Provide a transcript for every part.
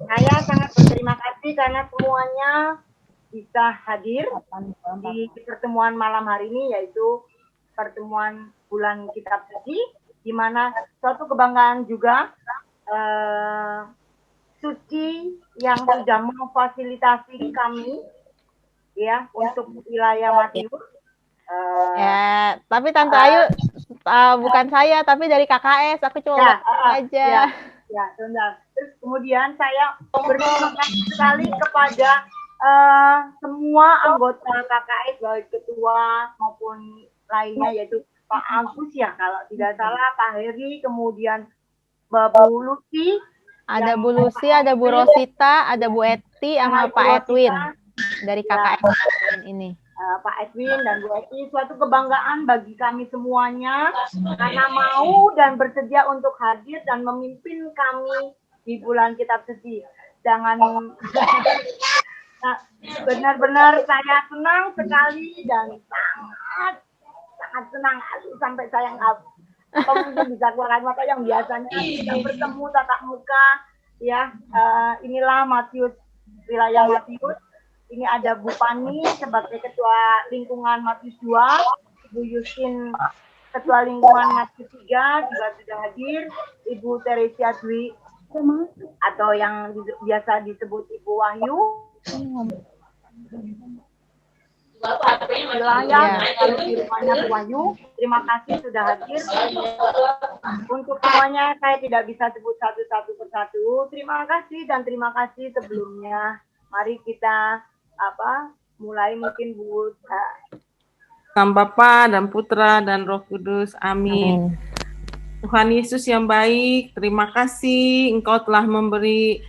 Saya sangat berterima kasih karena semuanya bisa hadir di pertemuan malam hari ini, yaitu pertemuan bulan kitab suci, di mana suatu kebanggaan juga suci yang sudah memfasilitasi kami ya untuk wilayah Matius. Ya, tapi Tante Ayu bukan saya, tapi dari KKS. Aku cuma Ya, bantu aja. ya, sebentar. Terus kemudian saya berterima kasih sekali kepada semua anggota KKS, baik ketua maupun lainnya, yaitu Pak Agus ya, kalau tidak salah, Pak Heri, kemudian Bu Lucy, Ada Bu Lucy, ada Bu Rosita, ada Bu Eti, sama Pak Edwin dari KKS ini. Pak Edwin dan Bu Eti, suatu kebanggaan bagi kami semuanya karena mau dan bersedia untuk hadir dan memimpin kami di bulan kitab suci. Jangan benar-benar saya senang sekali dan sangat senang sampai saya nggak mungkin bisa keluar mata yang biasanya tidak bertemu tatap muka ya. Inilah Matius, wilayah Matius. Ini ada Bu Pani sebagai Ketua Lingkungan Matius 2, Ibu Yusin Ketua Lingkungan Matius 3 juga sudah hadir, Ibu Teresia Dwi atau yang biasa disebut Ibu Wahyu. Wilayah di rumahnya Bu Wahyu, terima kasih sudah hadir. Untuk semuanya saya tidak bisa sebut satu-satu persatu. Terima kasih dan terima kasih sebelumnya. Mari kita mulai mungkin Bu. Nama Bapa dan Putra dan Roh Kudus. Amin. Tuhan Yesus yang baik, terima kasih Engkau telah memberi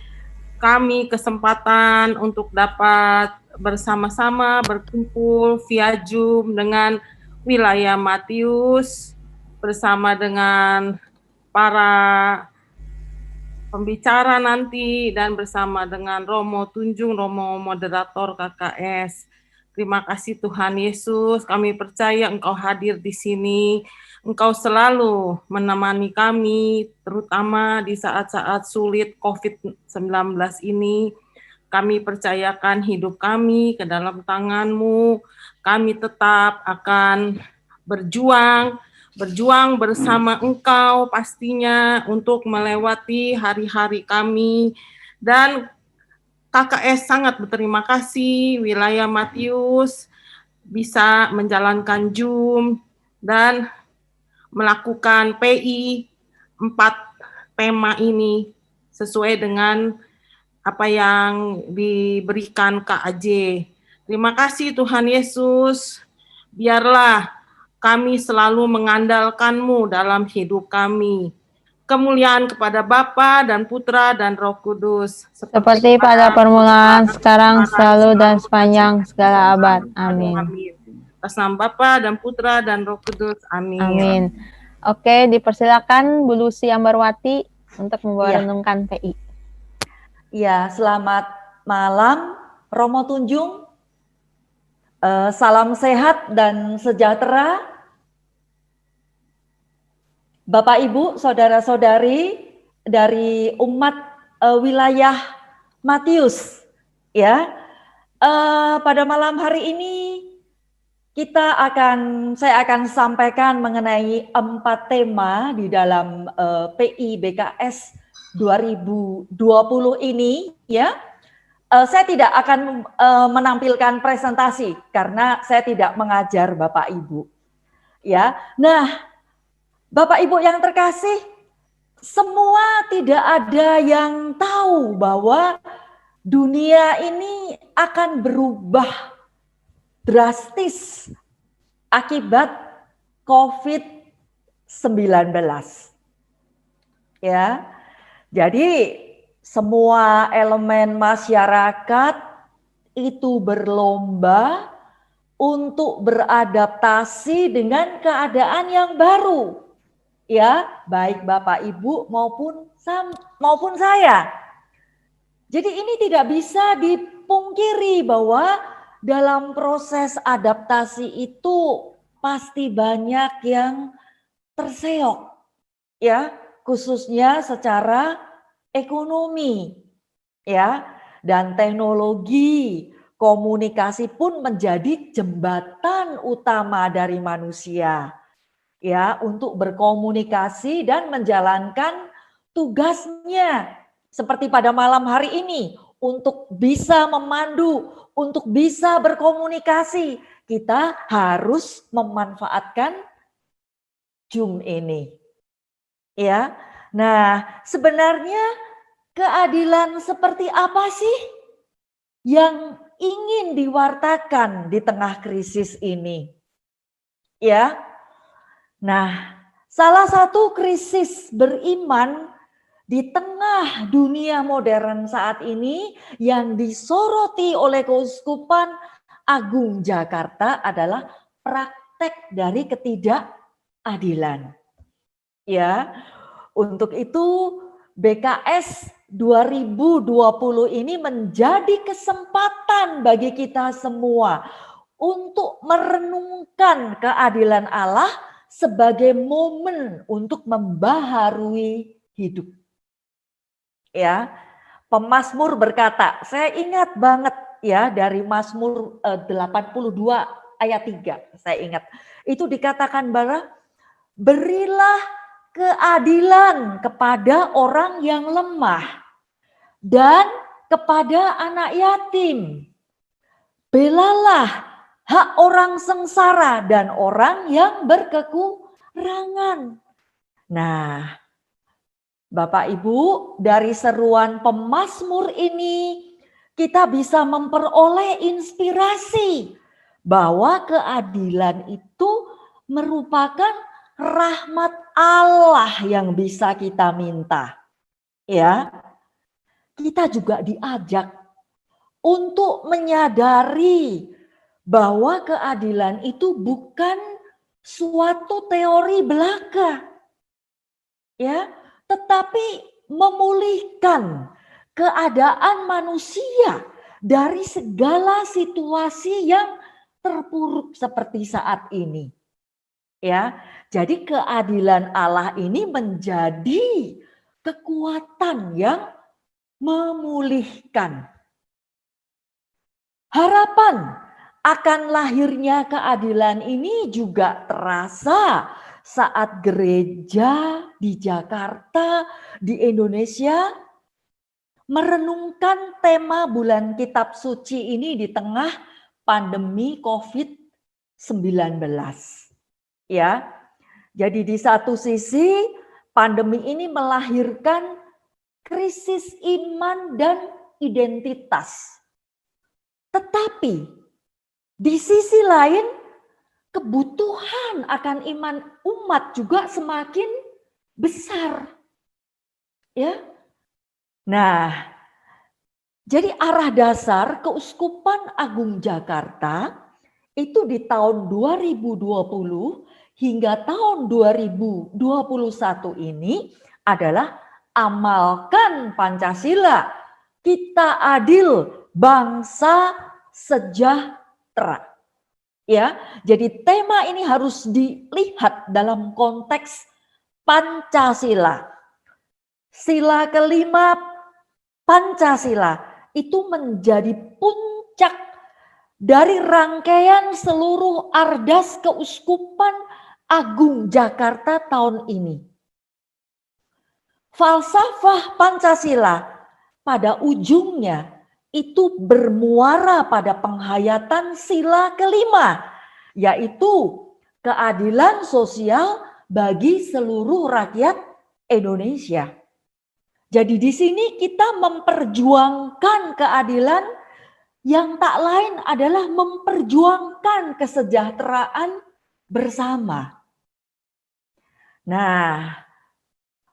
kami kesempatan untuk dapat bersama-sama berkumpul via Zoom dengan wilayah Matius bersama dengan para pembicara nanti dan bersama dengan Romo Tunjung, Romo Moderator KKS. Terima kasih Tuhan Yesus, kami percaya Engkau hadir di sini. Engkau selalu menemani kami, terutama di saat-saat sulit COVID-19 ini. Kami percayakan hidup kami ke dalam tangan-Mu. Kami tetap akan berjuang bersama Engkau pastinya untuk melewati hari-hari kami. Dan KKS sangat berterima kasih wilayah Matius bisa menjalankan Zoom dan melakukan PI 4 tema ini sesuai dengan apa yang diberikan KAJ. Terima kasih Tuhan Yesus, biarlah kami selalu mengandalkan-Mu dalam hidup kami. Kemuliaan kepada Bapa dan Putra dan Roh Kudus. Seperti pada permulaan, sekarang, selalu, dan sepanjang segala abad. Amin. Atas nama Bapa dan Putra dan Roh Kudus. Amin. Amin. Oke, dipersilakan Bu Lucy Ambarwati untuk membawa renungan PI. Ya, selamat malam, Romo Tunjung. Salam sehat dan sejahtera. Bapak Ibu, saudara-saudari dari umat wilayah Matius, ya. Pada malam hari ini saya akan sampaikan mengenai 4 tema di dalam PI BKS 2020 ini, ya. Saya tidak akan menampilkan presentasi karena saya tidak mengajar Bapak Ibu. Ya. Nah, Bapak Ibu yang terkasih, semua tidak ada yang tahu bahwa dunia ini akan berubah drastis akibat COVID-19. Ya. Jadi semua elemen masyarakat itu berlomba untuk beradaptasi dengan keadaan yang baru. Ya, baik Bapak Ibu maupun saya. Jadi ini tidak bisa dipungkiri bahwa dalam proses adaptasi itu pasti banyak yang terseok. Ya, khususnya secara ekonomi. ya. Dan teknologi komunikasi pun menjadi jembatan utama dari manusia, ya, untuk berkomunikasi dan menjalankan tugasnya. Seperti pada malam hari ini, untuk bisa memandu, untuk bisa berkomunikasi, kita harus memanfaatkan Zoom ini. Ya. Nah, sebenarnya keadilan seperti apa sih yang ingin diwartakan di tengah krisis ini? Ya. Nah, salah satu krisis beriman di tengah dunia modern saat ini yang disoroti oleh Keuskupan Agung Jakarta adalah praktek dari ketidakadilan. Ya, untuk itu BKS 2020 ini menjadi kesempatan bagi kita semua untuk merenungkan keadilan Allah sebagai momen untuk membaharui hidup. Ya, pemazmur berkata, saya ingat banget ya dari Mazmur 82 ayat 3, saya ingat. Itu dikatakan bahwa berilah keadilan kepada orang yang lemah dan kepada anak yatim. Belalah hak orang sengsara dan orang yang berkekurangan. Nah, Bapak Ibu, dari seruan pemazmur ini kita bisa memperoleh inspirasi bahwa keadilan itu merupakan rahmat Allah yang bisa kita minta. Ya. Kita juga diajak untuk menyadari bahwa keadilan itu bukan suatu teori belaka. Ya, tetapi memulihkan keadaan manusia dari segala situasi yang terpuruk seperti saat ini. Ya, jadi keadilan Allah ini menjadi kekuatan yang memulihkan. Harapan akan lahirnya keadilan ini juga terasa saat gereja di Jakarta, di Indonesia merenungkan tema bulan Kitab Suci ini di tengah pandemi COVID-19. Ya, jadi di satu sisi pandemi ini melahirkan krisis iman dan identitas. Tetapi di sisi lain kebutuhan akan iman umat juga semakin besar. Ya. Nah, jadi arah dasar Keuskupan Agung Jakarta itu di tahun 2020 hingga tahun 2021 ini adalah amalkan Pancasila, kita adil, bangsa sejahtera. Ya, jadi tema ini harus dilihat dalam konteks Pancasila. Sila kelima Pancasila itu menjadi puncak dari rangkaian seluruh ardas Keuskupan Agung Jakarta tahun ini. Falsafah Pancasila pada ujungnya itu bermuara pada penghayatan sila kelima, yaitu keadilan sosial bagi seluruh rakyat Indonesia. Jadi di sini kita memperjuangkan keadilan yang tak lain adalah memperjuangkan kesejahteraan bersama. Nah,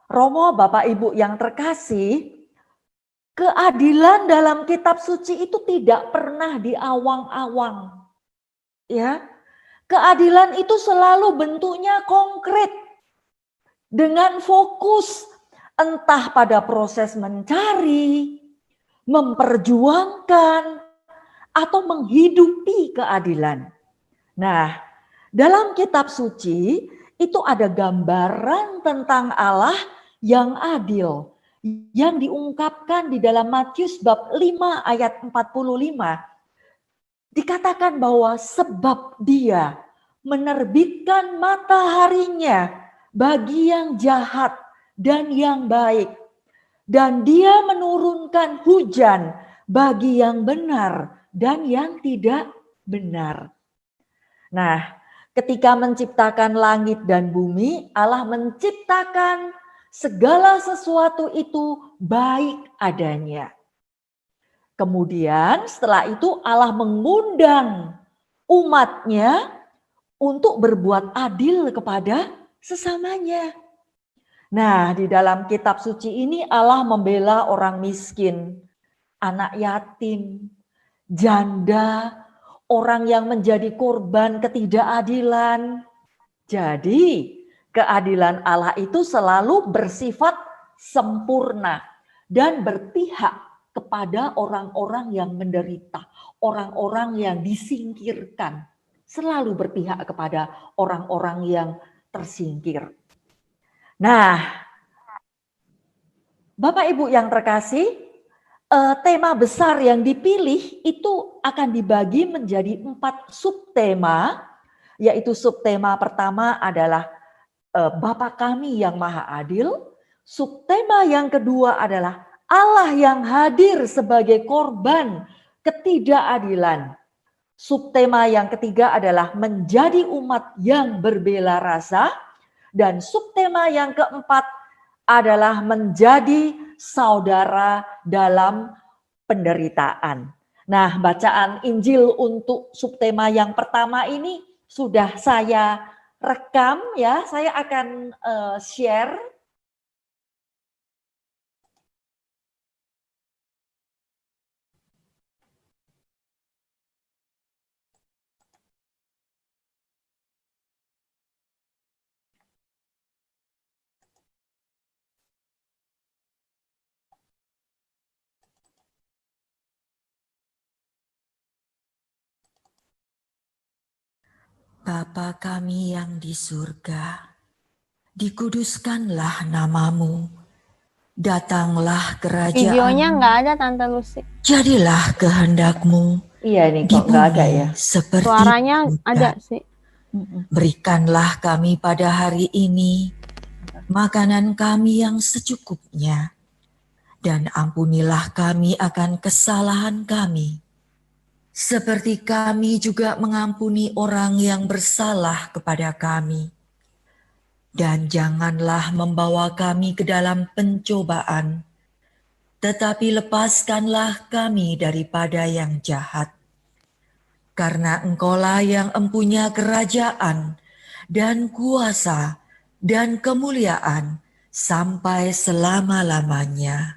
Romo, Bapak Ibu yang terkasih, keadilan dalam kitab suci itu tidak pernah diawang-awang. Ya. Keadilan itu selalu bentuknya konkret dengan fokus entah pada proses mencari, memperjuangkan, atau menghidupi keadilan. Nah, dalam kitab suci itu ada gambaran tentang Allah yang adil, yang diungkapkan di dalam Matius bab 5 ayat 45, dikatakan bahwa sebab Dia menerbitkan mataharinya bagi yang jahat dan yang baik, dan Dia menurunkan hujan bagi yang benar dan yang tidak benar. Nah, ketika menciptakan langit dan bumi, Allah menciptakan segala sesuatu itu baik adanya. Kemudian setelah itu Allah mengundang umatnya untuk berbuat adil kepada sesamanya. Nah, di dalam kitab suci ini Allah membela orang miskin, anak yatim, janda, orang yang menjadi korban ketidakadilan. Jadi, keadilan Allah itu selalu bersifat sempurna dan berpihak kepada orang-orang yang menderita, orang-orang yang disingkirkan. Selalu berpihak kepada orang-orang yang tersingkir. Nah, Bapak Ibu yang terkasih, tema besar yang dipilih itu akan dibagi menjadi 4 subtema, yaitu subtema pertama adalah Bapa kami yang maha adil, subtema yang kedua adalah Allah yang hadir sebagai korban ketidakadilan, subtema yang ketiga adalah menjadi umat yang berbela rasa, dan subtema yang keempat adalah menjadi saudara dalam penderitaan. Nah, bacaan Injil untuk subtema yang pertama ini sudah saya rekam ya. Saya akan share. Bapa kami yang di surga, dikuduskanlah namamu, datanglah kerajaan. Videonya nggak ada Tante Lucy. Jadilah kehendakmu Iya nih di kok nggak ada bumi ya. seperti Suaranya di surga. ada sih. Berikanlah kami pada hari ini makanan kami yang secukupnya, dan ampunilah kami akan kesalahan kami, seperti kami juga mengampuni orang yang bersalah kepada kami. Dan janganlah membawa kami ke dalam pencobaan, tetapi lepaskanlah kami daripada yang jahat. Karena Engkaulah yang empunya kerajaan dan kuasa dan kemuliaan sampai selama-lamanya.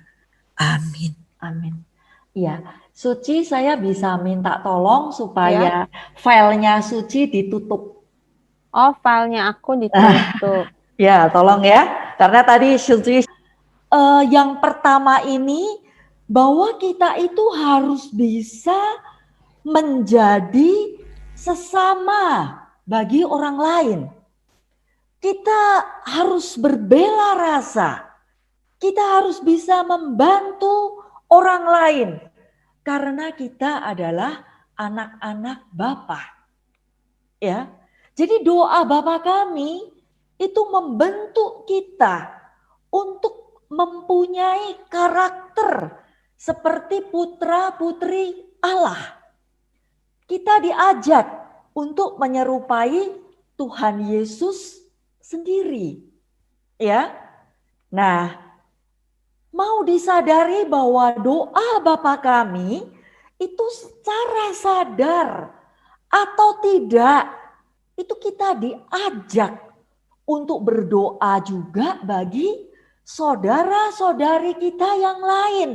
Amin. Amin. Iya, Suci saya bisa minta tolong supaya filenya Suci ditutup. Oh, filenya aku ditutup. Ya, tolong ya. Karena tadi Suci yang pertama ini bahwa kita itu harus bisa menjadi sesama bagi orang lain. Kita harus berbela rasa. Kita harus bisa membantu orang lain. Karena kita adalah anak-anak Bapa. Ya. Jadi doa Bapa kami itu membentuk kita untuk mempunyai karakter seperti putra-putri Allah. Kita diajak untuk menyerupai Tuhan Yesus sendiri. Ya. Nah, mau disadari bahwa doa Bapa kami itu secara sadar atau tidak, itu kita diajak untuk berdoa juga bagi saudara-saudari kita yang lain.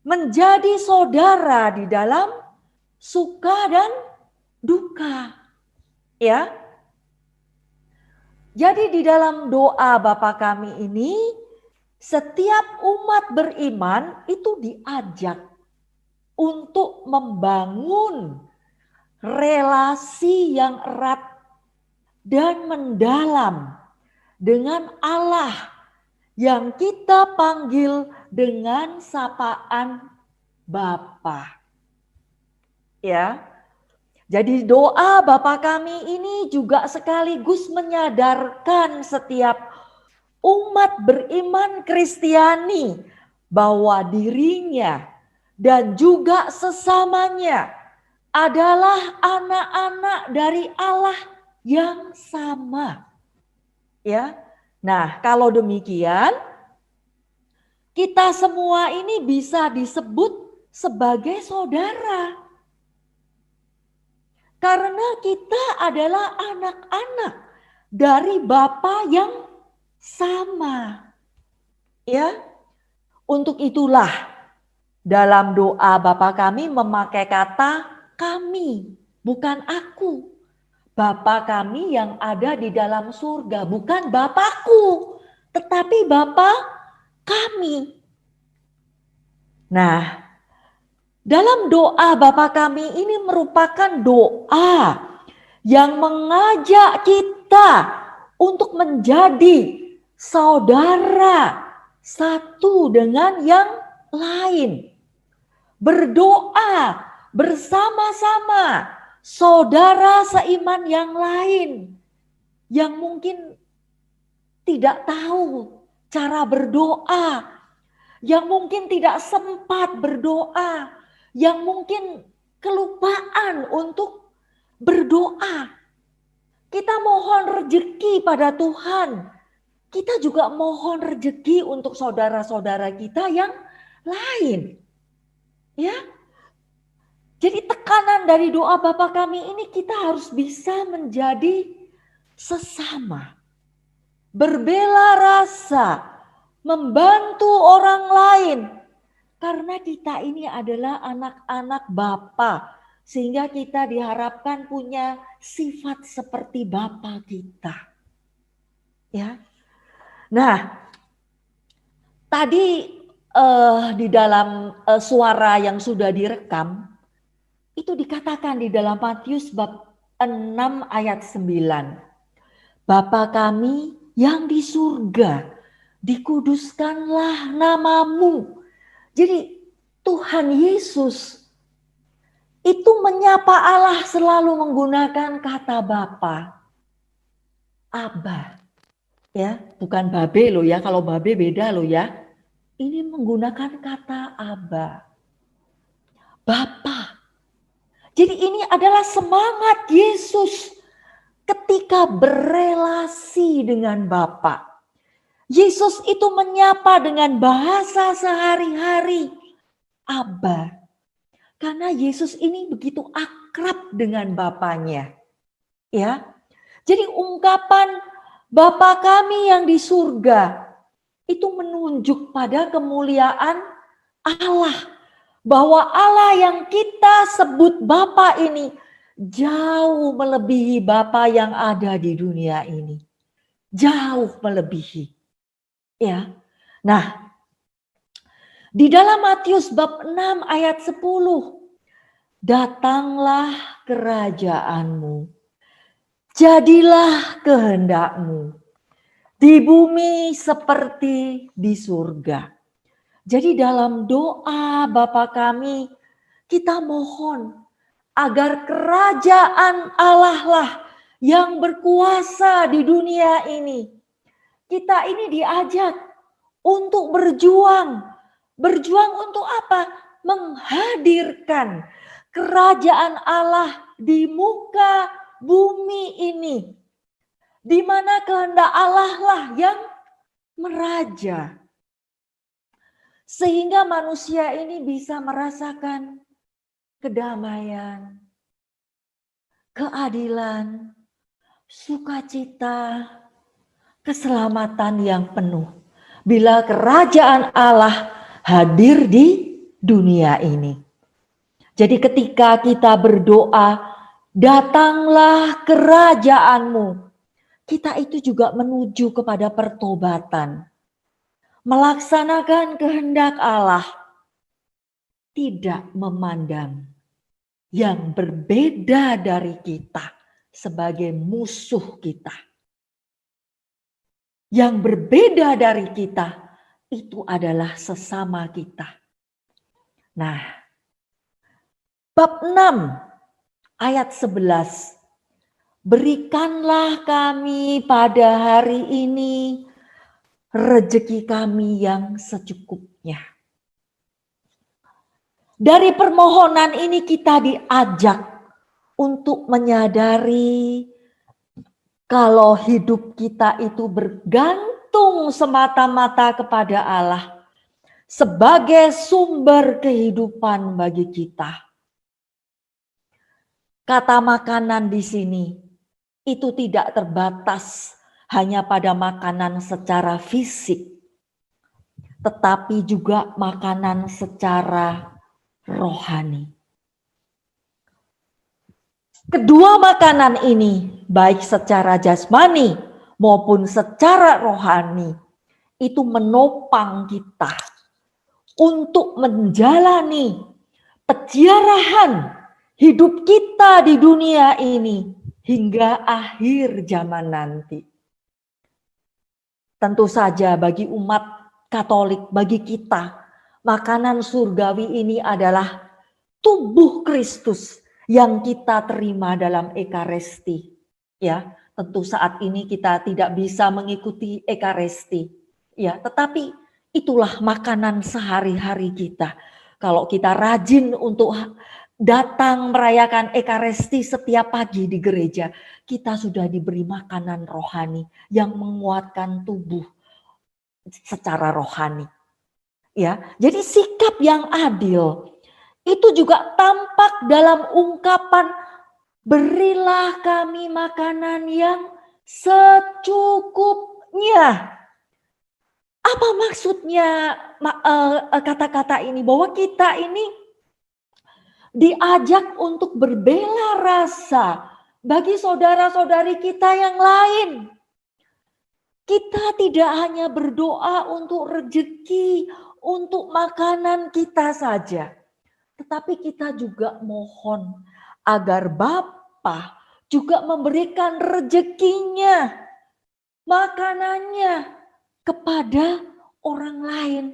Menjadi saudara di dalam suka dan duka. Ya. Jadi di dalam doa Bapa kami ini, setiap umat beriman itu diajak untuk membangun relasi yang erat dan mendalam dengan Allah yang kita panggil dengan sapaan Bapa. Ya. Jadi doa Bapa kami ini juga sekaligus menyadarkan setiap umat beriman Kristiani bahwa dirinya dan juga sesamanya adalah anak-anak dari Allah yang sama. Ya. Nah, kalau demikian kita semua ini bisa disebut sebagai saudara. Karena kita adalah anak-anak dari Bapa yang sama. Ya. Untuk itulah dalam doa Bapa kami memakai kata kami, bukan aku. Bapa kami yang ada di dalam surga, bukan Bapakku, tetapi Bapa kami. Nah, dalam doa Bapa kami ini merupakan doa yang mengajak kita untuk menjadi saudara satu dengan yang lain. Berdoa bersama-sama saudara seiman yang lain yang mungkin tidak tahu cara berdoa, yang mungkin tidak sempat berdoa, yang mungkin kelupaan untuk berdoa. Kita mohon rezeki pada Tuhan. Kita juga mohon rezeki untuk saudara-saudara kita yang lain. Ya. Jadi tekanan dari doa Bapa kami ini kita harus bisa menjadi sesama. Berbela rasa, membantu orang lain. Karena kita ini adalah anak-anak Bapa, sehingga kita diharapkan punya sifat seperti Bapa kita. Ya. Nah, tadi di dalam suara yang sudah direkam, itu dikatakan di dalam Matius bab 6 ayat 9. Bapa kami yang di surga, dikuduskanlah namamu. Jadi Tuhan Yesus itu menyapa Allah selalu menggunakan kata Bapa. Abba. Ya, bukan babe loh ya. Kalau babe beda loh ya. Ini menggunakan kata Abba. Bapa. Jadi ini adalah semangat Yesus ketika berelasi dengan Bapa. Yesus itu menyapa dengan bahasa sehari-hari, Abba. Karena Yesus ini begitu akrab dengan Bapanya. Ya. Jadi ungkapan Bapa kami yang di surga itu menunjuk pada kemuliaan Allah. Bahwa Allah yang kita sebut Bapa ini jauh melebihi Bapa yang ada di dunia ini. Jauh melebihi. Ya. Nah, di dalam Matius bab 6 ayat 10, datanglah kerajaanmu, jadilah kehendakmu, di bumi seperti di surga. Jadi dalam doa Bapa kami, kita mohon agar kerajaan Allah lah yang berkuasa di dunia ini. Kita ini diajak untuk berjuang. Berjuang untuk apa? Menghadirkan kerajaan Allah di muka bumi ini. Di mana kehendak Allah lah yang meraja. Sehingga manusia ini bisa merasakan kedamaian, keadilan, sukacita, keselamatan yang penuh. Bila kerajaan Allah hadir di dunia ini. Jadi ketika kita berdoa, datanglah kerajaanmu. Kita itu juga menuju kepada pertobatan. Melaksanakan kehendak Allah. Tidak memandang yang berbeda dari kita sebagai musuh kita. yang berbeda dari kita itu adalah sesama kita. Nah, bab 6 ayat 11. Berikanlah kami pada hari ini rezeki kami yang secukupnya. Dari permohonan ini kita diajak untuk menyadari kalau hidup kita itu bergantung semata-mata kepada Allah sebagai sumber kehidupan bagi kita. Kata makanan di sini itu tidak terbatas hanya pada makanan secara fisik, tetapi juga makanan secara rohani. Kedua makanan ini, baik secara jasmani maupun secara rohani, itu menopang kita untuk menjalani peziarahan hidup kita di dunia ini hingga akhir zaman nanti. Tentu saja bagi umat Katolik, bagi kita, makanan surgawi ini adalah tubuh Kristus yang kita terima dalam Ekaristi. Ya, tentu saat ini kita tidak bisa mengikuti Ekaristi. Ya, tetapi itulah makanan sehari-hari kita. Kalau kita rajin untuk datang merayakan Ekaristi setiap pagi di gereja, kita sudah diberi makanan rohani yang menguatkan tubuh secara rohani. Ya, jadi sikap yang adil itu juga tampak dalam ungkapan berilah kami makanan yang secukupnya. Apa maksudnya kata-kata ini? Bahwa kita ini diajak untuk berbela rasa bagi saudara-saudari kita yang lain. Kita tidak hanya berdoa untuk rezeki, untuk makanan kita saja. Tetapi kita juga mohon agar Bapa juga memberikan rezekinya, makanannya kepada orang lain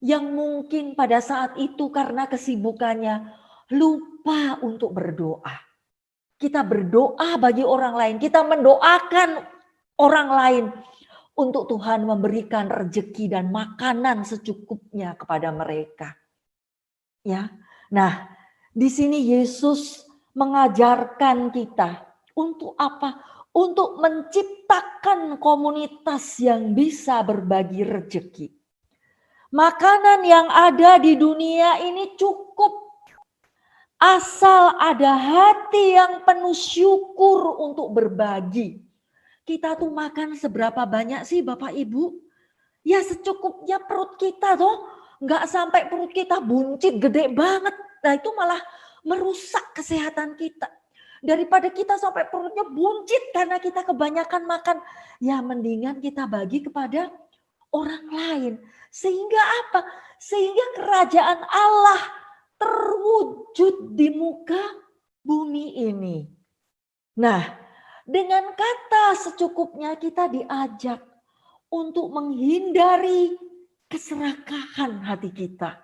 yang mungkin pada saat itu karena kesibukannya lupa untuk berdoa. Kita berdoa bagi orang lain, kita mendoakan orang lain untuk Tuhan memberikan rezeki dan makanan secukupnya kepada mereka. Ya. Nah, di sini Yesus mengajarkan kita untuk apa? Untuk menciptakan komunitas yang bisa berbagi rezeki. Makanan yang ada di dunia ini cukup asal ada hati yang penuh syukur untuk berbagi. Kita tuh makan seberapa banyak sih Bapak Ibu? Ya secukupnya perut kita tuh. Nggak sampai perut kita buncit gede banget. Nah itu malah merusak kesehatan kita. Daripada kita sampai perutnya buncit karena kita kebanyakan makan. Ya mendingan kita bagi kepada orang lain. Sehingga apa? Sehingga kerajaan Allah terwujud di muka bumi ini. Nah, dengan kata secukupnya kita diajak untuk menghindari keserakahan hati kita.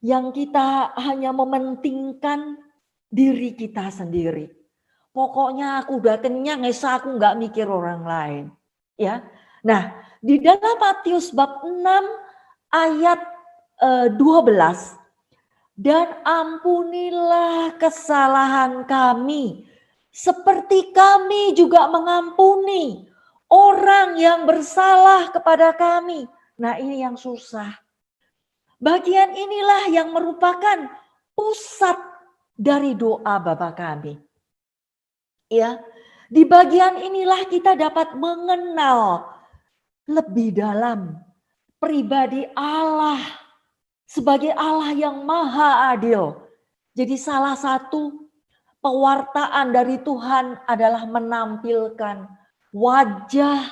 Yang kita hanya mementingkan diri kita sendiri. Pokoknya aku udah kenyang, Esa aku nggak mikir orang lain. Ya. Nah, di dalam Matius bab 6 ayat 12. Dan ampunilah kesalahan kami, seperti kami juga mengampuni orang yang bersalah kepada kami. Nah ini yang susah. Bagian inilah yang merupakan pusat dari doa Bapa kami. Ya, di bagian inilah kita dapat mengenal lebih dalam pribadi Allah sebagai Allah yang maha adil. Jadi salah satu pewartaan dari Tuhan adalah menampilkan wajah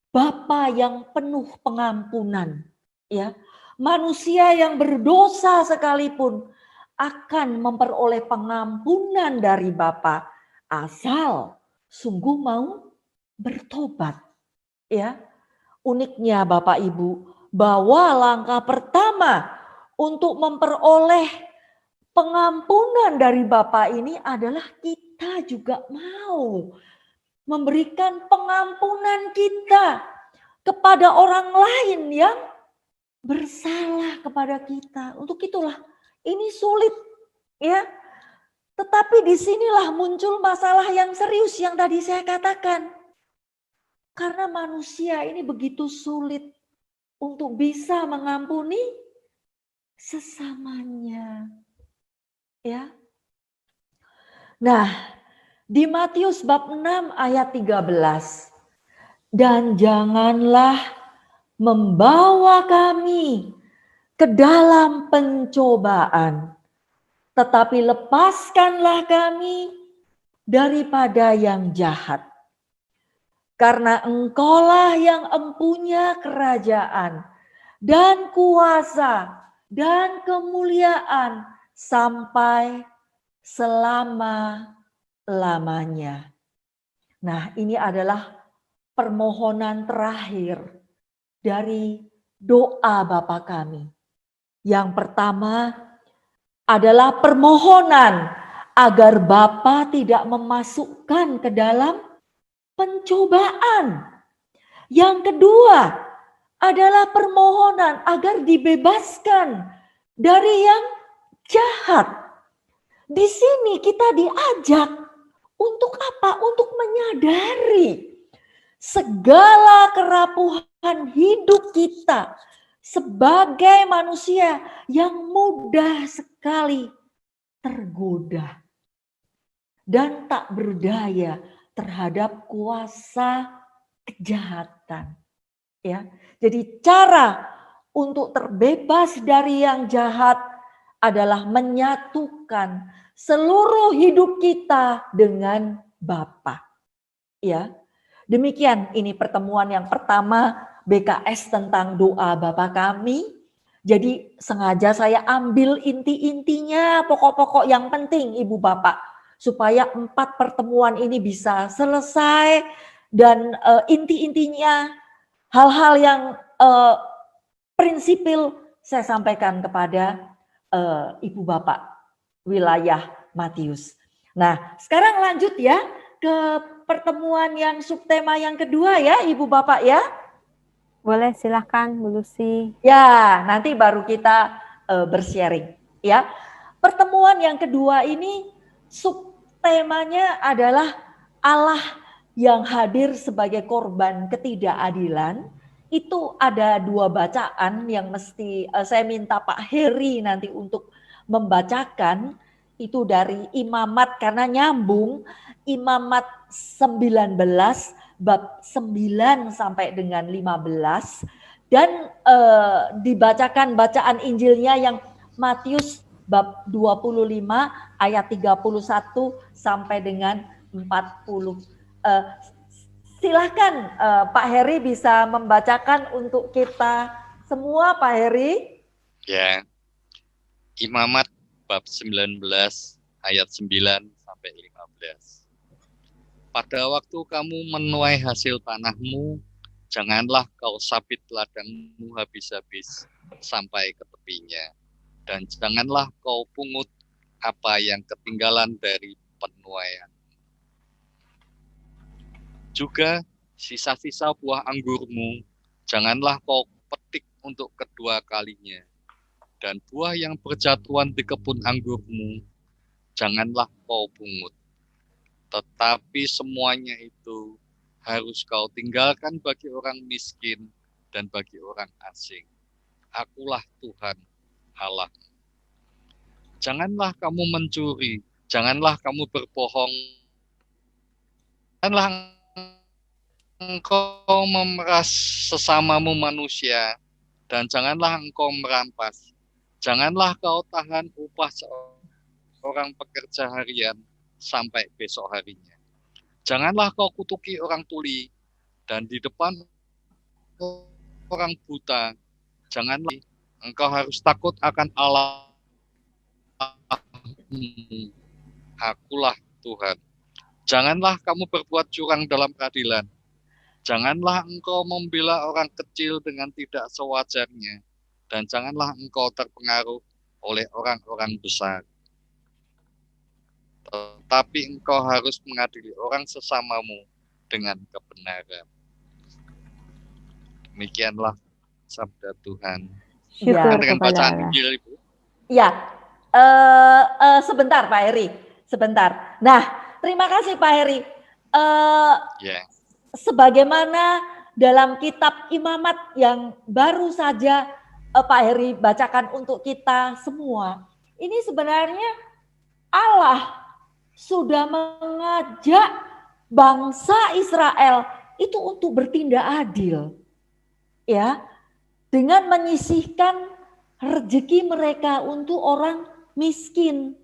Bapa yang penuh pengampunan. Ya, manusia yang berdosa sekalipun akan memperoleh pengampunan dari Bapa asal sungguh mau bertobat. Ya, uniknya Bapak Ibu, bahwa langkah pertama untuk memperoleh pengampunan dari Bapa ini adalah kita juga mau memberikan pengampunan kita kepada orang lain yang bersalah kepada kita. Untuk itulah ini sulit, ya. Tetapi disinilah muncul masalah yang serius yang tadi saya katakan. Karena manusia ini begitu sulit untuk bisa mengampuni sesamanya. Ya. Nah, di Matius bab 6 ayat 13. Dan janganlah membawa kami ke dalam pencobaan, tetapi lepaskanlah kami daripada yang jahat. Karena Engkaulah yang empunya kerajaan dan kuasa dan kemuliaan sampai selama-lamanya. Nah, ini adalah permohonan terakhir dari doa Bapa kami. Yang pertama adalah permohonan agar Bapa tidak memasukkan ke dalam pencobaan. Yang kedua adalah permohonan agar dibebaskan dari yang jahat. Di sini kita diajak untuk apa? Untuk menyadari segala kerapuhan hidup kita sebagai manusia yang mudah sekali tergoda dan tak berdaya terhadap kuasa kejahatan. Ya, jadi cara untuk terbebas dari yang jahat adalah menyatukan seluruh hidup kita dengan Bapa. Ya, demikian ini pertemuan yang pertama BKS tentang doa Bapa kami. Jadi sengaja saya ambil inti-intinya, pokok-pokok yang penting Ibu Bapak, supaya 4 pertemuan ini bisa selesai dan inti-intinya hal-hal yang prinsipil saya sampaikan kepada Ibu Bapak wilayah Matius. Nah, sekarang lanjut ya ke pertemuan yang subtema yang kedua ya Ibu Bapak ya. Boleh, silahkan Bu Lucy. Ya, nanti baru kita bersharing ya. Pertemuan yang kedua ini subtemanya adalah Allah yang hadir sebagai korban ketidakadilan. Itu ada 2 bacaan yang mesti saya minta Pak Heri nanti untuk membacakan. Itu dari Imamat karena nyambung, Imamat 19 bab 9 sampai dengan 15 dan dibacakan bacaan Injilnya yang Matius bab 25 ayat 31 sampai dengan 40. Silahkan Pak Heri bisa membacakan untuk kita semua Pak Heri. Ya, Imamat bab 19 ayat 9 sampai 15. Pada waktu kamu menuai hasil tanahmu, janganlah kau sabit ladangmu habis-habis sampai ke tepinya. Dan janganlah kau pungut apa yang ketinggalan dari penuaian. Juga sisa-sisa buah anggurmu, janganlah kau petik untuk kedua kalinya. Dan buah yang berjatuhan di kebun anggurmu, janganlah kau pungut. Tetapi semuanya itu harus kau tinggalkan bagi orang miskin dan bagi orang asing. Akulah Tuhan Allah. Janganlah kamu mencuri, janganlah kamu berbohong, janganlah engkau memeras sesamamu manusia, dan janganlah engkau merampas. Janganlah kau tahan upah seorang pekerja harian sampai besok harinya. Janganlah kau kutuki orang tuli, dan di depan orang buta, janganlah engkau harus takut akan Allah. Akulah Tuhan. Janganlah kamu berbuat curang dalam peradilan, Janganlah engkau membela orang kecil dengan tidak sewajarnya, dan janganlah engkau terpengaruh oleh orang-orang besar. Tetapi engkau harus mengadili orang sesamamu dengan kebenaran. Demikianlah sabda Tuhan. Syukur Dengan kepada bacaan Allah. Injil, Ibu. Ya, sebentar Pak Heri, sebentar. Nah, terima kasih Pak Heri. Ya. Sebagaimana dalam kitab Imamat yang baru saja Pak Heri bacakan untuk kita semua, ini sebenarnya Allah sudah mengajak bangsa Israel itu untuk bertindak adil, ya, dengan menyisihkan rezeki mereka untuk orang miskin,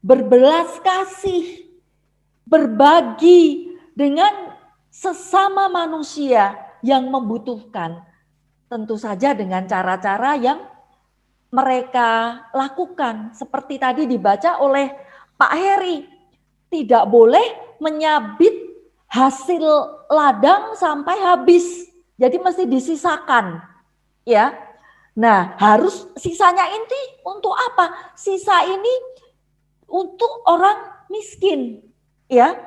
berbelas kasih, berbagi dengan sesama manusia yang membutuhkan. Tentu saja dengan cara-cara yang mereka lakukan. Seperti tadi dibaca oleh Pak Heri, tidak boleh menyabit hasil ladang sampai habis. Jadi mesti disisakan, ya. Nah, harus sisanya ini untuk apa? Sisa ini untuk orang miskin, ya.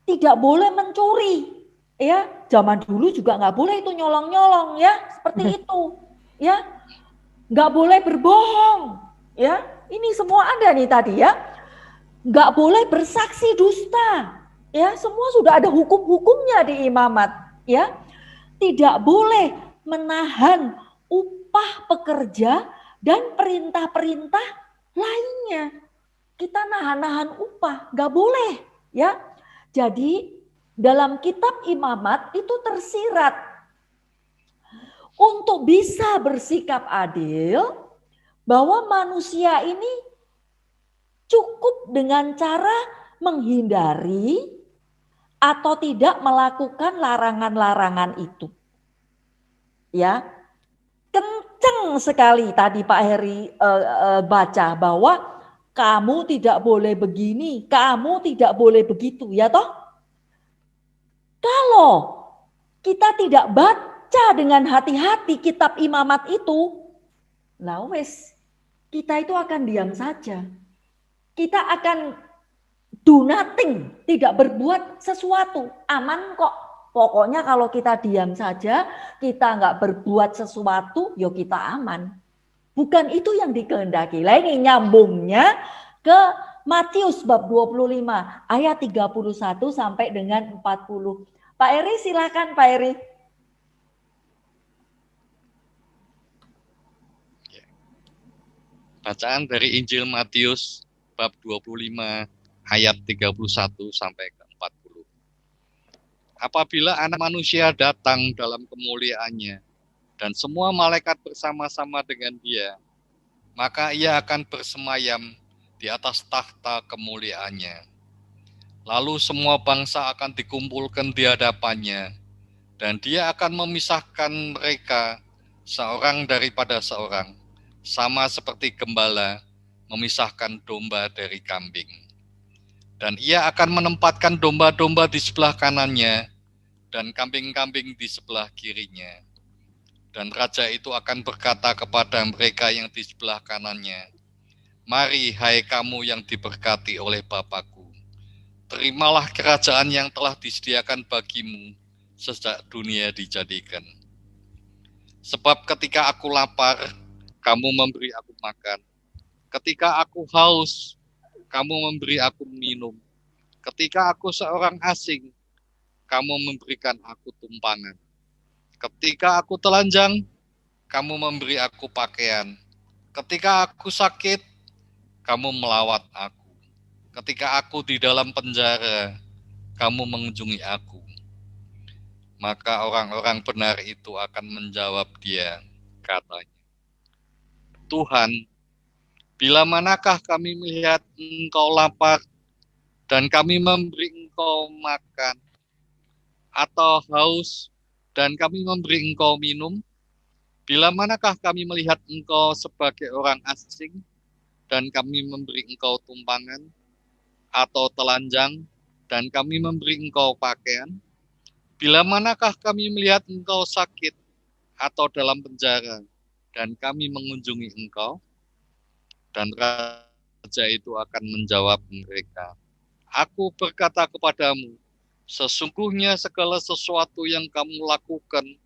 Tidak boleh mencuri, ya. Zaman dulu juga nggak boleh itu nyolong-nyolong, ya, seperti itu, ya. Nggak boleh berbohong, ya. Ini semua ada nih tadi, ya. Nggak boleh bersaksi dusta, ya. Semua sudah ada hukum-hukumnya di Imamat, ya. Tidak boleh menahan upah pekerja dan perintah-perintah lainnya. Kita nahan-nahan upah, nggak boleh, ya. Jadi dalam kitab Imamat itu tersirat untuk bisa bersikap adil bahwa manusia ini cukup dengan cara menghindari atau tidak melakukan larangan-larangan itu. Ya, kenceng sekali tadi Pak Heri baca bahwa kamu tidak boleh begini, kamu tidak boleh begitu, ya toh? Kalau kita tidak baca dengan hati-hati kitab Imamat itu, lah wes, kita itu akan diam saja. Kita akan do nothing, tidak berbuat sesuatu, aman kok. Pokoknya kalau kita diam saja, kita nggak berbuat sesuatu, yo kita aman. Bukan itu yang dikehendaki. Lah ini nyambungnya ke Matius bab 25 ayat 31 sampai dengan 40. Pak Eri silakan Pak Eri. Bacaan dari Injil Matius bab 25 ayat 31 sampai ke 40. Apabila Anak Manusia datang dalam kemuliaannya dan semua malaikat bersama-sama dengan dia, maka ia akan bersemayam di atas tahta kemuliaannya. Lalu semua bangsa akan dikumpulkan di hadapannya, dan dia akan memisahkan mereka seorang daripada seorang, sama seperti gembala memisahkan domba dari kambing. Dan ia akan menempatkan domba-domba di sebelah kanannya, dan kambing-kambing di sebelah kirinya. Dan raja itu akan berkata kepada mereka yang di sebelah kanannya, "Mari, hai kamu yang diberkati oleh Bapa-Ku, terimalah kerajaan yang telah disediakan bagimu sejak dunia dijadikan. Sebab ketika aku lapar, kamu memberi aku makan. Ketika aku haus, kamu memberi aku minum. Ketika aku seorang asing, kamu memberikan aku tumpangan. Ketika aku telanjang, kamu memberi aku pakaian. Ketika aku sakit, kamu melawat aku. Ketika aku di dalam penjara, kamu mengunjungi aku." Maka orang-orang benar itu akan menjawab dia, katanya, "Tuhan, bila manakah kami melihat Engkau lapar dan kami memberi Engkau makan, atau haus dan kami memberi Engkau minum? Bila manakah kami melihat Engkau sebagai orang asing dan kami memberi Engkau tumpangan, atau telanjang dan kami memberi Engkau pakaian?" Bila manakah kami melihat engkau sakit atau dalam penjara, dan kami mengunjungi engkau? Dan raja itu akan menjawab mereka, aku berkata kepadamu, sesungguhnya segala sesuatu yang kamu lakukan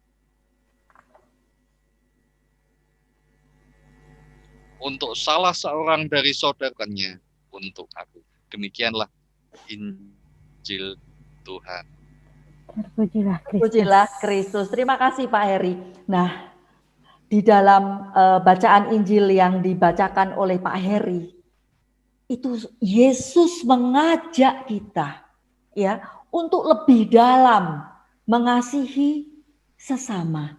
untuk salah seorang dari saudaranya, untuk aku. Demikianlah Injil Tuhan. Terpujilah Kristus. Pujilah Kristus. Terima kasih Pak Heri. Nah, di dalam bacaan Injil yang dibacakan oleh Pak Heri, itu Yesus mengajak kita ya untuk lebih dalam mengasihi sesama.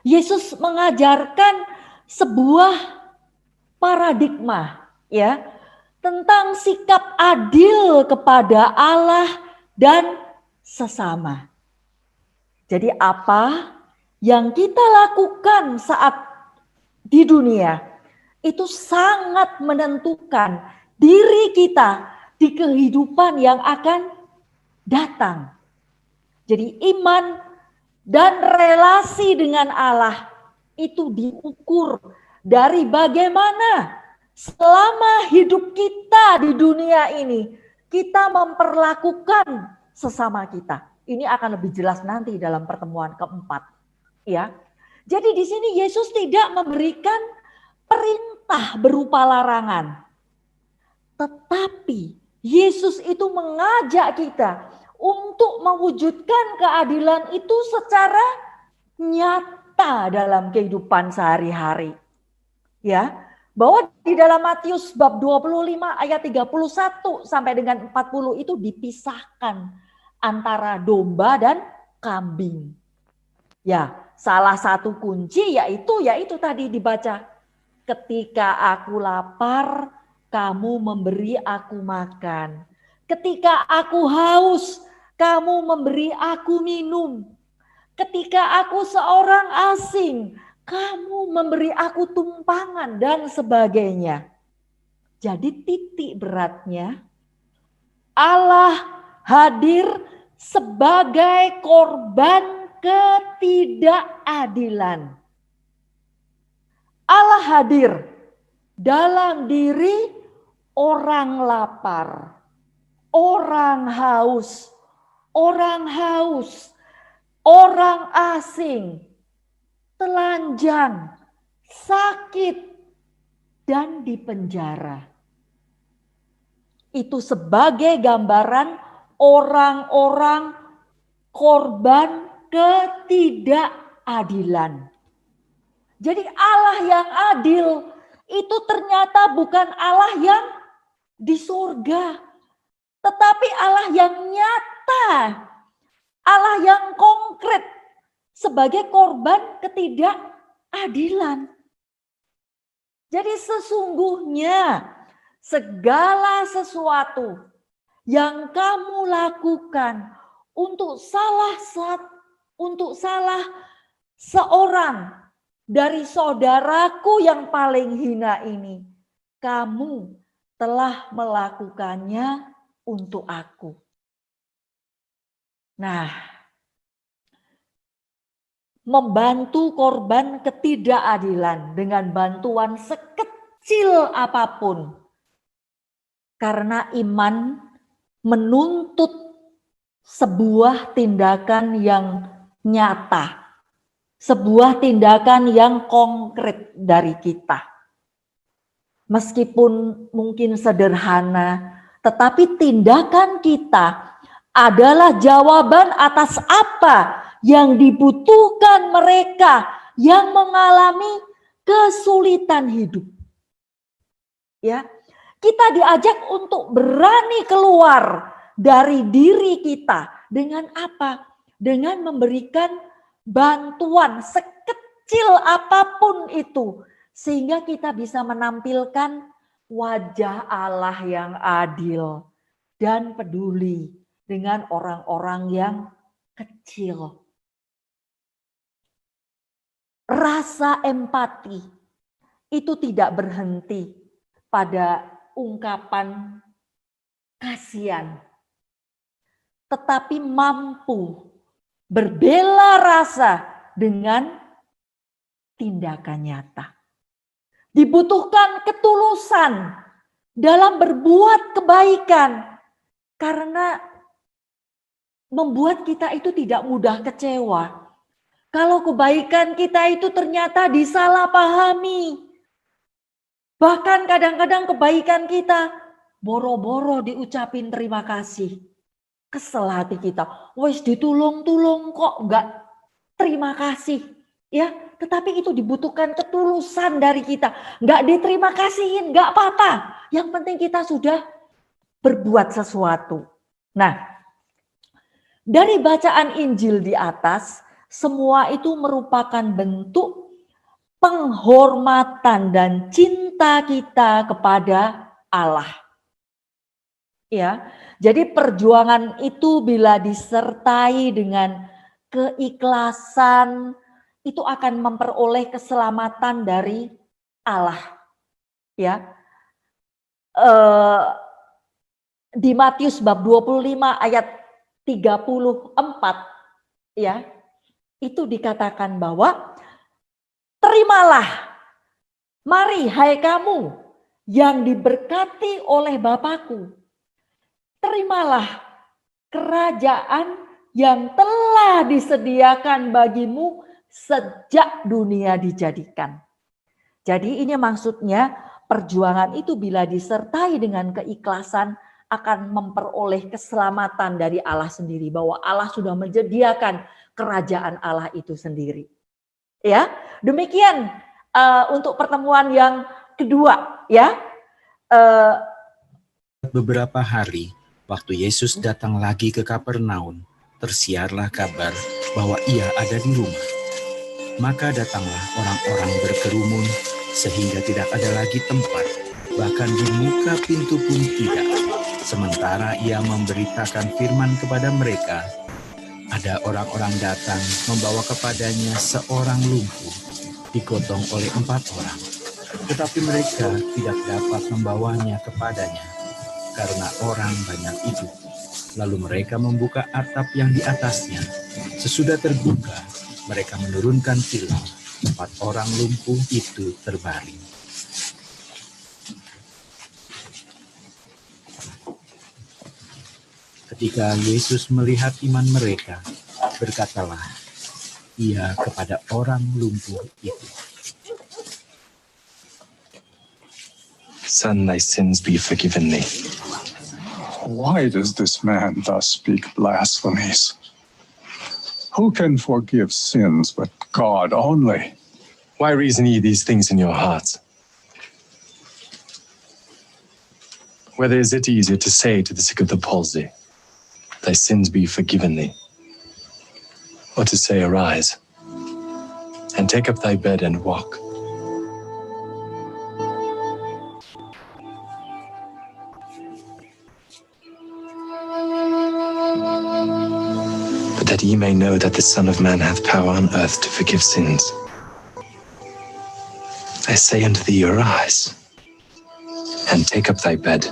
Yesus mengajarkan sebuah paradigma ya tentang sikap adil kepada Allah dan sesama. Jadi apa yang kita lakukan saat di dunia itu sangat menentukan diri kita di kehidupan yang akan datang. Jadi iman dan relasi dengan Allah itu diukur dari bagaimana selama hidup kita di dunia ini kita memperlakukan sesama kita. Ini akan lebih jelas nanti dalam pertemuan keempat, ya. Jadi di sini Yesus tidak memberikan perintah berupa larangan. Tetapi Yesus itu mengajak kita untuk mewujudkan keadilan itu secara nyata dalam kehidupan sehari-hari. Ya, bahwa di dalam Matius bab 25 ayat 31 sampai dengan 40 itu dipisahkan antara domba dan kambing. Ya, salah satu kunci yaitu tadi dibaca. Ketika aku lapar, kamu memberi aku makan. Ketika aku haus, kamu memberi aku minum. Ketika aku seorang asing, kamu memberi aku tumpangan dan sebagainya. Jadi titik beratnya, Allah hadir sebagai korban ketidakadilan. Allah hadir dalam diri orang lapar, orang haus, orang asing, telanjang, sakit, dan dipenjara. Itu sebagai gambaran orang-orang korban ketidakadilan. Jadi Allah yang adil itu ternyata bukan Allah yang di surga, tetapi Allah yang nyata, Allah yang konkret sebagai korban ketidakadilan. Jadi sesungguhnya segala sesuatu yang kamu lakukan untuk salah seorang dari saudaraku yang paling hina ini, kamu telah melakukannya untuk aku. Nah, membantu korban ketidakadilan dengan bantuan sekecil apapun, karena iman menuntut sebuah tindakan yang nyata, sebuah tindakan yang konkret dari kita. Meskipun mungkin sederhana, tetapi tindakan kita adalah jawaban atas apa yang dibutuhkan mereka yang mengalami kesulitan hidup. Ya, kita diajak untuk berani keluar dari diri kita dengan apa? Dengan memberikan bantuan sekecil apapun itu, sehingga kita bisa menampilkan wajah Allah yang adil dan peduli dengan orang-orang yang kecil. Rasa empati itu tidak berhenti pada ungkapan kasihan, tetapi mampu berbela rasa dengan tindakan nyata. Dibutuhkan ketulusan dalam berbuat kebaikan, karena membuat kita itu tidak mudah kecewa. Kalau kebaikan kita itu ternyata disalahpahami, bahkan kadang-kadang kebaikan kita boro-boro diucapin terima kasih. Kesel hati kita, wes ditulung-tulung kok enggak terima kasih. Ya, tetapi itu dibutuhkan ketulusan dari kita. Enggak diterima kasihin, enggak apa-apa. Yang penting kita sudah berbuat sesuatu. Nah, dari bacaan Injil di atas, semua itu merupakan bentuk penghormatan dan cinta kita kepada Allah. Ya, jadi perjuangan itu bila disertai dengan keikhlasan, itu akan memperoleh keselamatan dari Allah. Ya, di Matius bab 25 ayat 34, ya, itu dikatakan bahwa terimalah, mari hai kamu yang diberkati oleh Bapakku, terimalah kerajaan yang telah disediakan bagimu sejak dunia dijadikan. Jadi ini maksudnya perjuangan itu bila disertai dengan keikhlasan akan memperoleh keselamatan dari Allah sendiri, bahwa Allah sudah menyediakan kerajaan Allah itu sendiri. Ya, demikian untuk pertemuan yang kedua, ya. Beberapa hari, waktu Yesus datang lagi ke Kapernaum, tersiarlah kabar bahwa ia ada di rumah. Maka datanglah orang-orang berkerumun sehingga tidak ada lagi tempat, bahkan di muka pintu pun tidak. Sementara ia memberitakan firman kepada mereka, ada orang-orang datang membawa kepadanya seorang lumpuh, digotong oleh 4 orang. Tetapi mereka tidak dapat membawanya kepadanya, karena orang banyak itu. Lalu mereka membuka atap yang di atasnya. Sesudah terbuka, mereka menurunkan tilam. 4 orang lumpuh itu terbaring. Ketika Yesus melihat iman mereka, berkatalah ia kepada orang lumpuh itu, Son, thy sins be forgiven thee. Why does this man thus speak blasphemies? Who can forgive sins but God only? Why reason ye these things in your hearts? Whether is it easier to say to the sick of the palsy, thy sins be forgiven thee, or to say, arise, and take up thy bed and walk? But that ye may know that the Son of Man hath power on earth to forgive sins, I say unto thee, arise, and take up thy bed,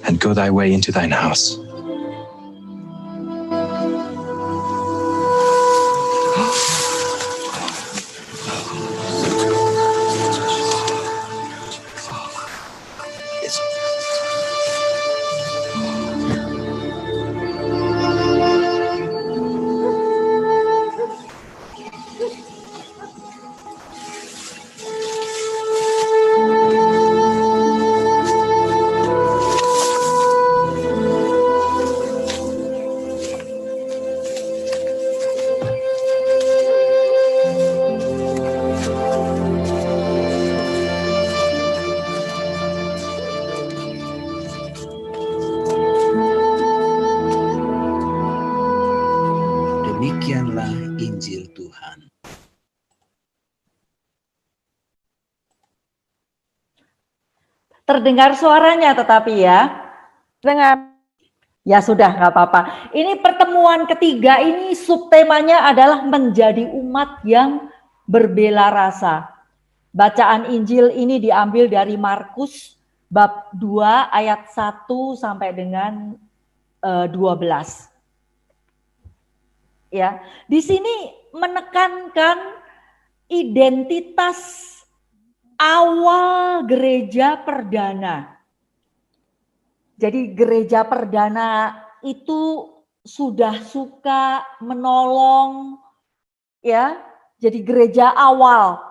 and go thy way into thine house. Demikianlah Injil Tuhan. Terdengar suaranya tetapi ya. Dengar. Ya sudah, nggak apa-apa. Ini pertemuan ketiga, ini subtemanya adalah menjadi umat yang berbela rasa. Bacaan Injil ini diambil dari Markus bab 2 ayat 1 sampai dengan 12. Ya, di sini menekankan identitas awal gereja perdana. Jadi gereja perdana itu sudah suka menolong, ya. Jadi gereja awal.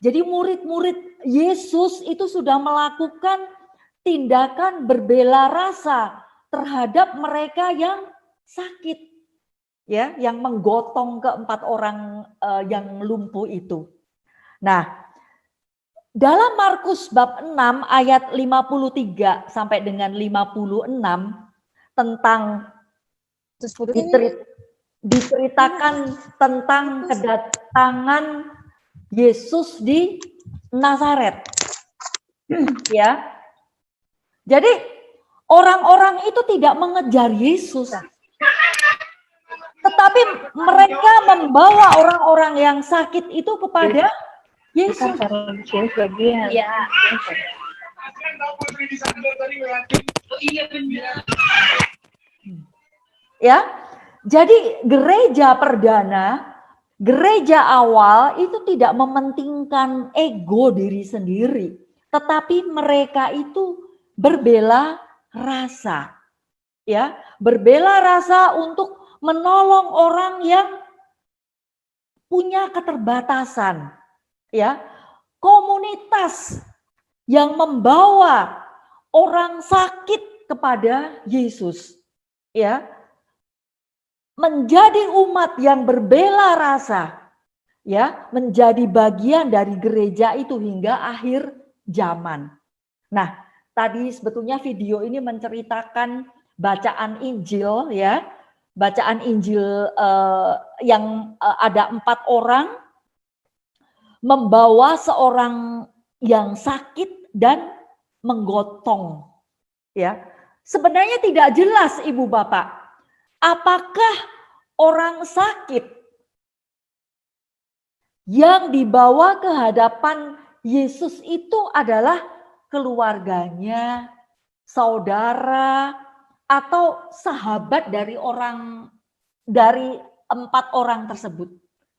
Jadi murid-murid Yesus itu sudah melakukan tindakan berbela rasa terhadap mereka yang sakit, ya, yang menggotong keempat orang yang lumpuh itu. Nah, dalam Markus bab 6 ayat 53 sampai dengan 56 tentang diceritakan tentang kedatangan Yesus di Nazaret. Ya. Jadi orang-orang itu tidak mengejar Yesus. Tetapi mereka membawa orang-orang yang sakit itu kepada Yesus. Ya. Ya. Jadi gereja perdana, gereja awal itu tidak mementingkan ego diri sendiri, tetapi mereka itu berbela rasa. Ya, berbela rasa untuk menolong orang yang punya keterbatasan, ya, komunitas yang membawa orang sakit kepada Yesus, ya, menjadi umat yang berbela rasa, ya, menjadi bagian dari gereja itu hingga akhir zaman. Nah, tadi sebetulnya video ini menceritakan bacaan Injil, ya, bacaan Injil yang ada 4 orang membawa seorang yang sakit dan menggotong, ya. Sebenarnya tidak jelas Ibu Bapak, apakah orang sakit yang dibawa ke hadapan Yesus itu adalah keluarganya, saudara, atau sahabat dari 4 orang tersebut.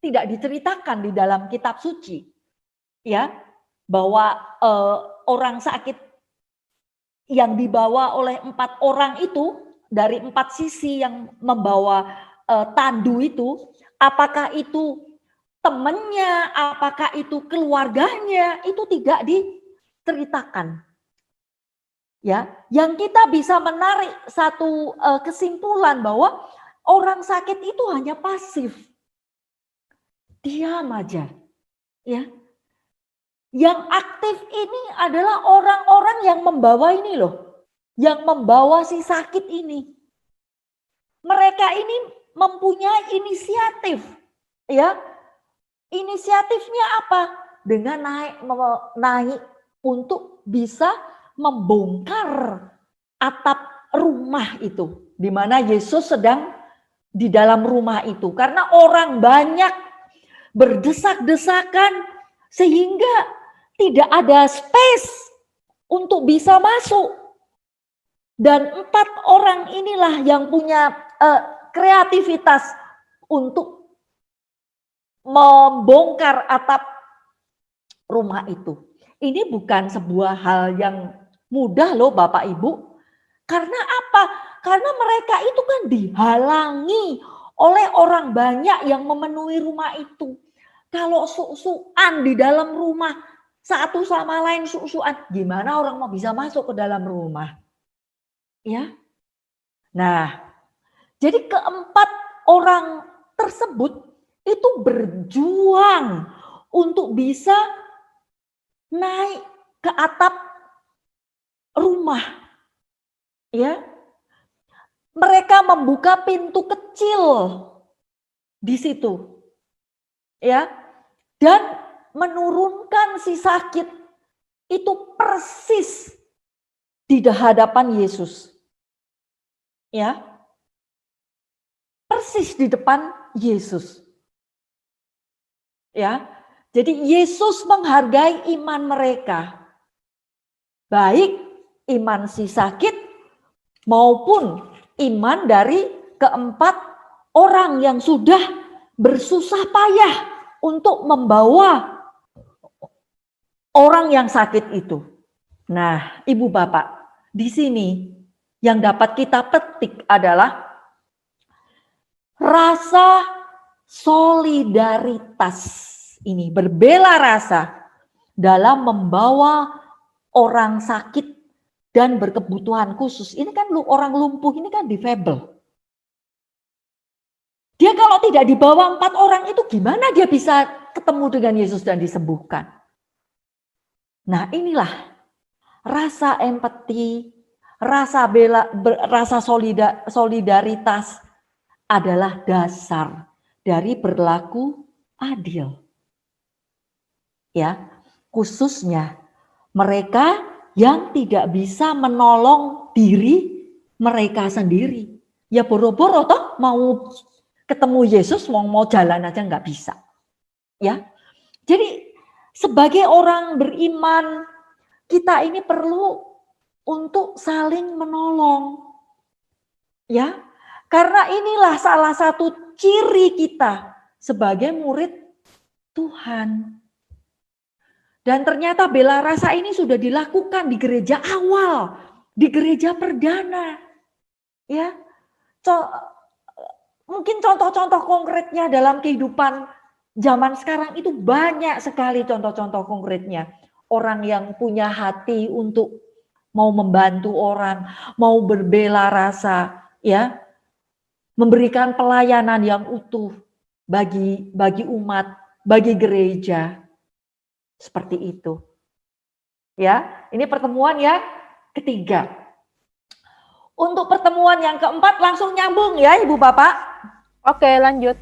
Tidak diceritakan di dalam kitab suci, ya, bahwa orang sakit yang dibawa oleh 4 orang itu dari 4 sisi yang membawa tandu itu, apakah itu temannya, apakah itu keluarganya, itu tidak diceritakan. Ya, yang kita bisa menarik satu kesimpulan bahwa orang sakit itu hanya pasif, diam aja, ya. Yang aktif ini adalah orang-orang yang membawa ini loh, yang membawa si sakit ini. Mereka ini mempunyai inisiatif, ya. Inisiatifnya apa? Dengan naik untuk bisa membongkar atap rumah itu, di mana Yesus sedang di dalam rumah itu. Karena orang banyak berdesak-desakan sehingga tidak ada space untuk bisa masuk. Dan 4 orang inilah yang punya kreativitas untuk membongkar atap rumah itu. Ini bukan sebuah hal yang mudah loh Bapak Ibu. Karena apa? Karena mereka itu kan dihalangi oleh orang banyak yang memenuhi rumah itu. Kalau suk-sukan di dalam rumah, satu sama lain suk-sukan, gimana orang mau bisa masuk ke dalam rumah? Ya. Nah, jadi keempat orang tersebut itu berjuang untuk bisa naik ke atap rumah. Ya. Mereka membuka pintu kecil di situ. Ya. Dan menurunkan si sakit itu persis di hadapan Yesus. Ya. Persis di depan Yesus. Ya. Jadi Yesus menghargai iman mereka. Baik iman si sakit maupun iman dari keempat orang yang sudah bersusah payah untuk membawa orang yang sakit itu. Nah, Ibu Bapak, di sini yang dapat kita petik adalah rasa solidaritas ini, berbela rasa dalam membawa orang sakit dan berkebutuhan khusus. Ini kan orang lumpuh, ini kan difabel. Dia kalau tidak dibawa 4 orang itu gimana dia bisa ketemu dengan Yesus dan disembuhkan? Nah, inilah rasa empati, rasa rasa solidaritas adalah dasar dari berlaku adil. Ya, khususnya mereka yang tidak bisa menolong diri mereka sendiri. Ya boro-boro toh mau ketemu Yesus, mau jalan aja nggak bisa. Ya, jadi sebagai orang beriman, kita ini perlu untuk saling menolong. Ya, karena inilah salah satu ciri kita sebagai murid Tuhan. Dan ternyata bela rasa ini sudah dilakukan di gereja awal, di gereja perdana. Ya, mungkin contoh-contoh konkretnya dalam kehidupan zaman sekarang itu banyak sekali contoh-contoh konkretnya. Orang yang punya hati untuk mau membantu orang, mau berbela rasa, ya, memberikan pelayanan yang utuh bagi umat, bagi gereja. Seperti itu. Ya, ini pertemuan yang ketiga. Untuk pertemuan yang keempat langsung nyambung ya Ibu Bapak. Oke, lanjut.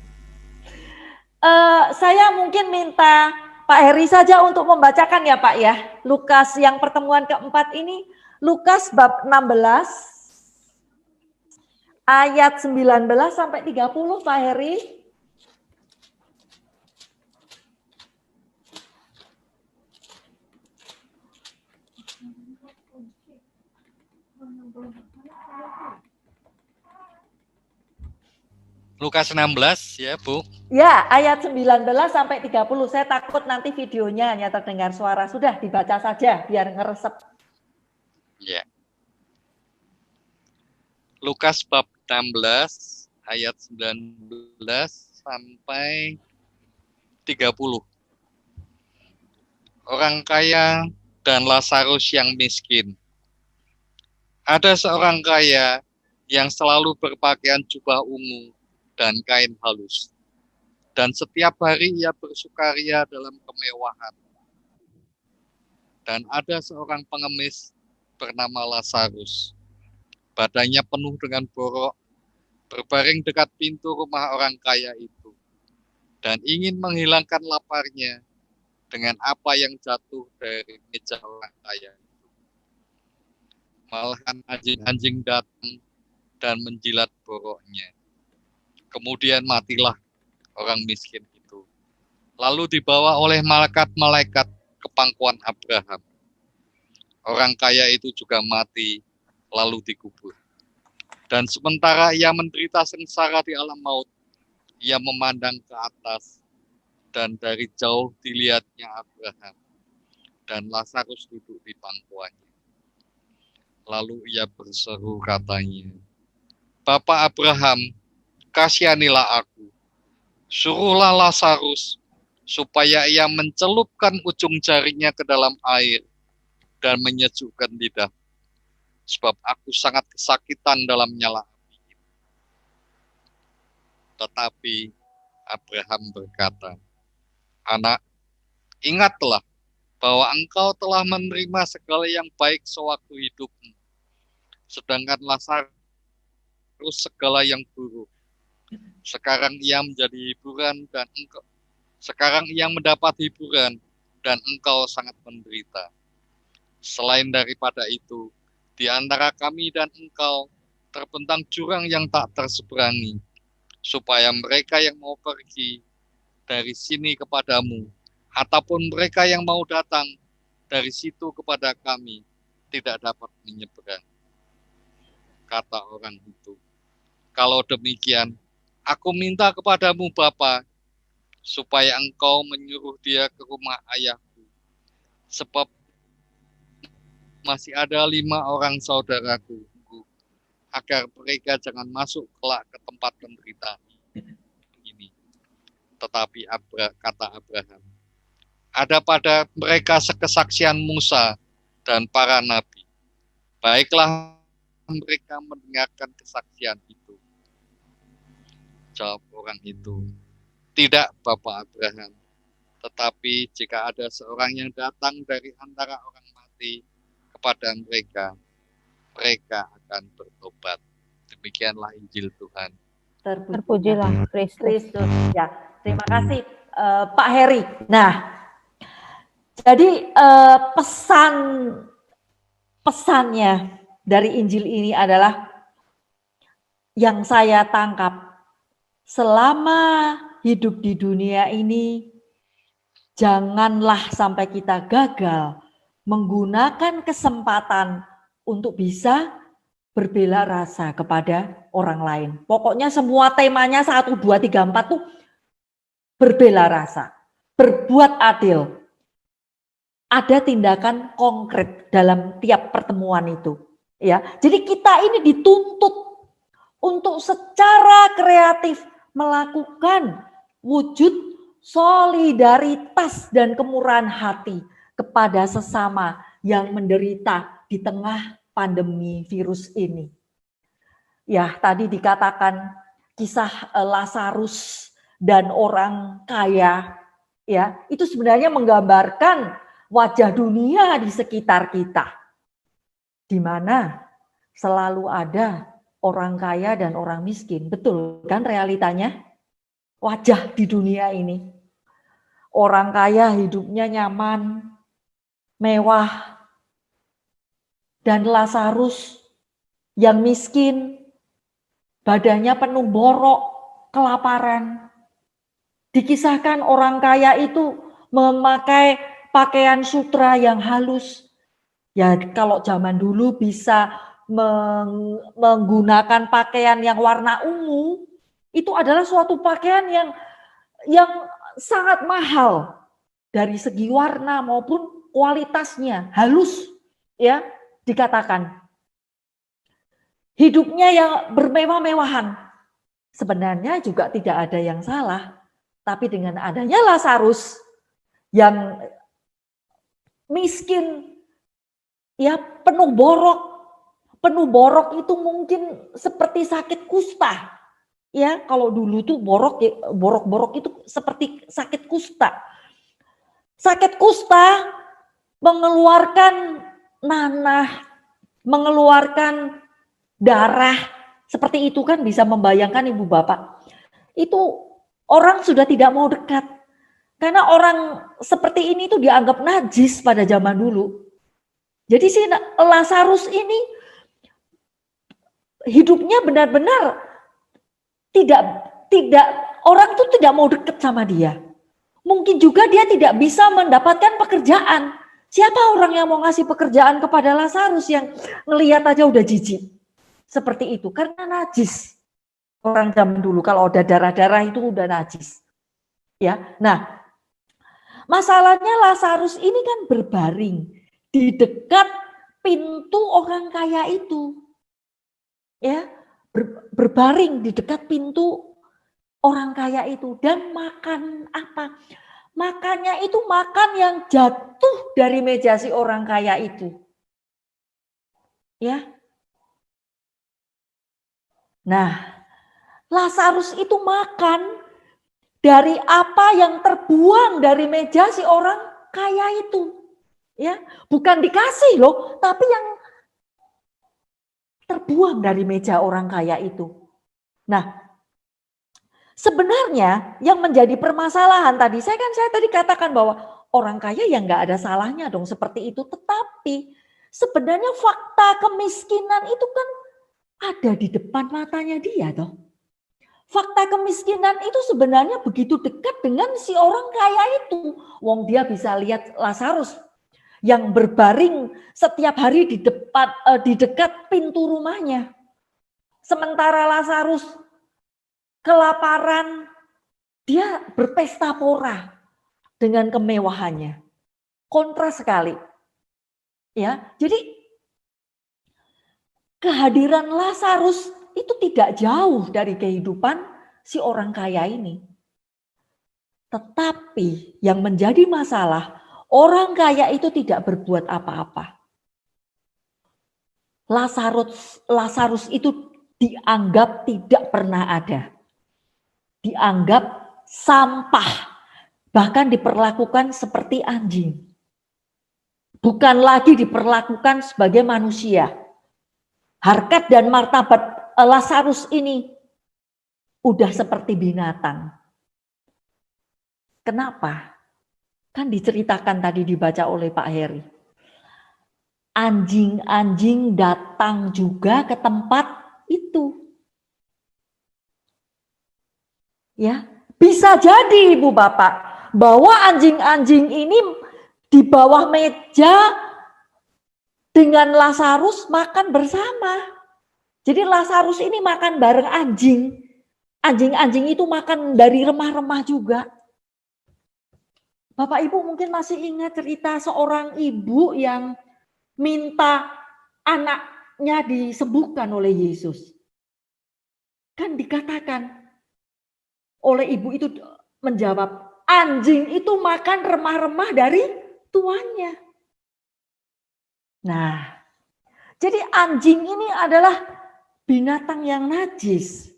Saya mungkin minta Pak Heri saja untuk membacakan ya Pak ya. Lukas yang pertemuan keempat ini, Lukas bab 16 ayat 19 sampai 30 Pak Heri. Lukas 16 ya Bu. Ya, ayat 19 sampai 30. Saya takut nanti videonya hanya terdengar suara. Sudah dibaca saja biar ngeresep. Ya. Lukas bab 16 ayat 19 sampai 30. Orang kaya dan Lazarus yang miskin. Ada seorang kaya yang selalu berpakaian jubah ungu dan kain halus. Dan setiap hari ia bersukaria dalam kemewahan. Dan ada seorang pengemis bernama Lazarus. Badannya penuh dengan borok, berbaring dekat pintu rumah orang kaya itu. Dan ingin menghilangkan laparnya dengan apa yang jatuh dari meja orang kaya itu. Malahan anjing-anjing datang dan menjilat boroknya. Kemudian matilah orang miskin itu. Lalu dibawa oleh malaikat-malaikat ke pangkuan Abraham. Orang kaya itu juga mati, lalu dikubur. Dan sementara ia menderita sengsara di alam maut, ia memandang ke atas, dan dari jauh dilihatnya Abraham. Dan Lazarus duduk di pangkuannya. Lalu ia berseru katanya, Bapak Abraham, kasihanilah aku. Suruhlah Lazarus supaya ia mencelupkan ujung jarinya ke dalam air dan menyejukkan lidah. Sebab aku sangat kesakitan dalam nyala api. Tetapi Abraham berkata, Anak, ingatlah bahwa engkau telah menerima segala yang baik sewaktu hidupmu. Sedangkan Lazarus segala yang buruk. Sekarang ia menjadi hiburan dan engkau. Sekarang ia mendapat hiburan dan engkau sangat menderita. Selain daripada itu, di antara kami dan engkau terbentang jurang yang tak terseberangi, supaya mereka yang mau pergi dari sini kepadamu, ataupun mereka yang mau datang dari situ kepada kami, tidak dapat menyeberang. Kata orang itu, kalau demikian, Aku minta kepadamu Bapa, supaya engkau menyuruh dia ke rumah ayahku. Sebab masih ada 5 orang saudaraku, agar mereka jangan masuk kelak ke tempat penderitaan ini. Tetapi kata Abraham, ada pada mereka kesaksian Musa dan para nabi. Baiklah mereka mendengarkan kesaksian itu. Jawab orang itu, tidak Bapak Abraham, tetapi jika ada seorang yang datang dari antara orang mati kepada mereka, mereka akan bertobat. Demikianlah Injil Tuhan. Terpujilah Kristus. Kristus. Ya, terima kasih Pak Heri. Nah, jadi pesannya dari Injil ini adalah yang saya tangkap, selama hidup di dunia ini, janganlah sampai kita gagal menggunakan kesempatan untuk bisa berbela rasa kepada orang lain. Pokoknya semua temanya 1, 2, 3, 4 tuh berbela rasa, berbuat adil. Ada tindakan konkret dalam tiap pertemuan itu. Ya, jadi kita ini dituntut untuk secara kreatif melakukan wujud solidaritas dan kemurahan hati kepada sesama yang menderita di tengah pandemi virus ini. Ya, tadi dikatakan kisah Lazarus dan orang kaya, ya, itu sebenarnya menggambarkan wajah dunia di sekitar kita, di mana selalu ada orang kaya dan orang miskin. Betul kan realitanya? Wajah di dunia ini. Orang kaya hidupnya nyaman, mewah, dan Lazarus yang miskin, badannya penuh borok, kelaparan. Dikisahkan orang kaya itu memakai pakaian sutra yang halus. Ya, kalau zaman dulu bisa menggunakan pakaian yang warna ungu, itu adalah suatu pakaian yang sangat mahal dari segi warna maupun kualitasnya, halus, ya, dikatakan. Hidupnya yang bermewah-mewahan. Sebenarnya juga tidak ada yang salah, tapi dengan adanya Lazarus yang miskin, ya, penuh borok itu mungkin seperti sakit kusta, ya. Kalau dulu tuh borok itu seperti sakit kusta. Sakit kusta mengeluarkan nanah, mengeluarkan darah, seperti itu kan, bisa membayangkan Ibu Bapak. Itu orang sudah tidak mau dekat. Karena orang seperti ini tuh dianggap najis pada zaman dulu. Jadi si Lazarus ini hidupnya benar-benar tidak orang tuh tidak mau dekat sama dia. Mungkin juga dia tidak bisa mendapatkan pekerjaan. Siapa orang yang mau ngasih pekerjaan kepada Lazarus yang ngelihat aja udah jijik? Seperti itu, karena najis. Orang zaman dulu kalau ada darah-darah itu udah najis. Ya, nah, masalahnya Lazarus ini kan berbaring di dekat pintu orang kaya itu. Ya, berbaring di dekat pintu orang kaya itu, dan makan apa? Makannya itu makan yang jatuh dari meja si orang kaya itu. Ya. Nah, Lazarus itu makan dari apa yang terbuang dari meja si orang kaya itu. Ya, bukan dikasih loh, tapi yang terbuang dari meja orang kaya itu. Nah, sebenarnya yang menjadi permasalahan tadi, saya tadi katakan bahwa orang kaya yang nggak ada salahnya dong seperti itu, tetapi sebenarnya fakta kemiskinan itu kan ada di depan matanya dia toh. Fakta kemiskinan itu sebenarnya begitu dekat dengan si orang kaya itu. Wong dia bisa lihat Lazarus yang berbaring setiap hari di dekat pintu rumahnya. Sementara Lazarus kelaparan, dia berpesta pora dengan kemewahannya. Kontras sekali. Ya, jadi kehadiran Lazarus itu tidak jauh dari kehidupan si orang kaya ini. Tetapi yang menjadi masalah, orang kaya itu tidak berbuat apa-apa. Lazarus itu dianggap tidak pernah ada. Dianggap sampah, bahkan diperlakukan seperti anjing. Bukan lagi diperlakukan sebagai manusia. Harkat dan martabat Lazarus ini udah seperti binatang. Kenapa? Kan diceritakan tadi dibaca oleh Pak Heri. Anjing-anjing datang juga ke tempat itu. Ya, bisa jadi Ibu Bapak bahwa anjing-anjing ini di bawah meja dengan Lazarus makan bersama. Jadi Lazarus ini makan bareng anjing. Anjing-anjing itu makan dari remah-remah juga. Bapak Ibu mungkin masih ingat cerita seorang ibu yang minta anaknya disembuhkan oleh Yesus. Kan dikatakan oleh ibu itu menjawab, anjing itu makan remah-remah dari tuannya. Nah, jadi anjing ini adalah binatang yang najis.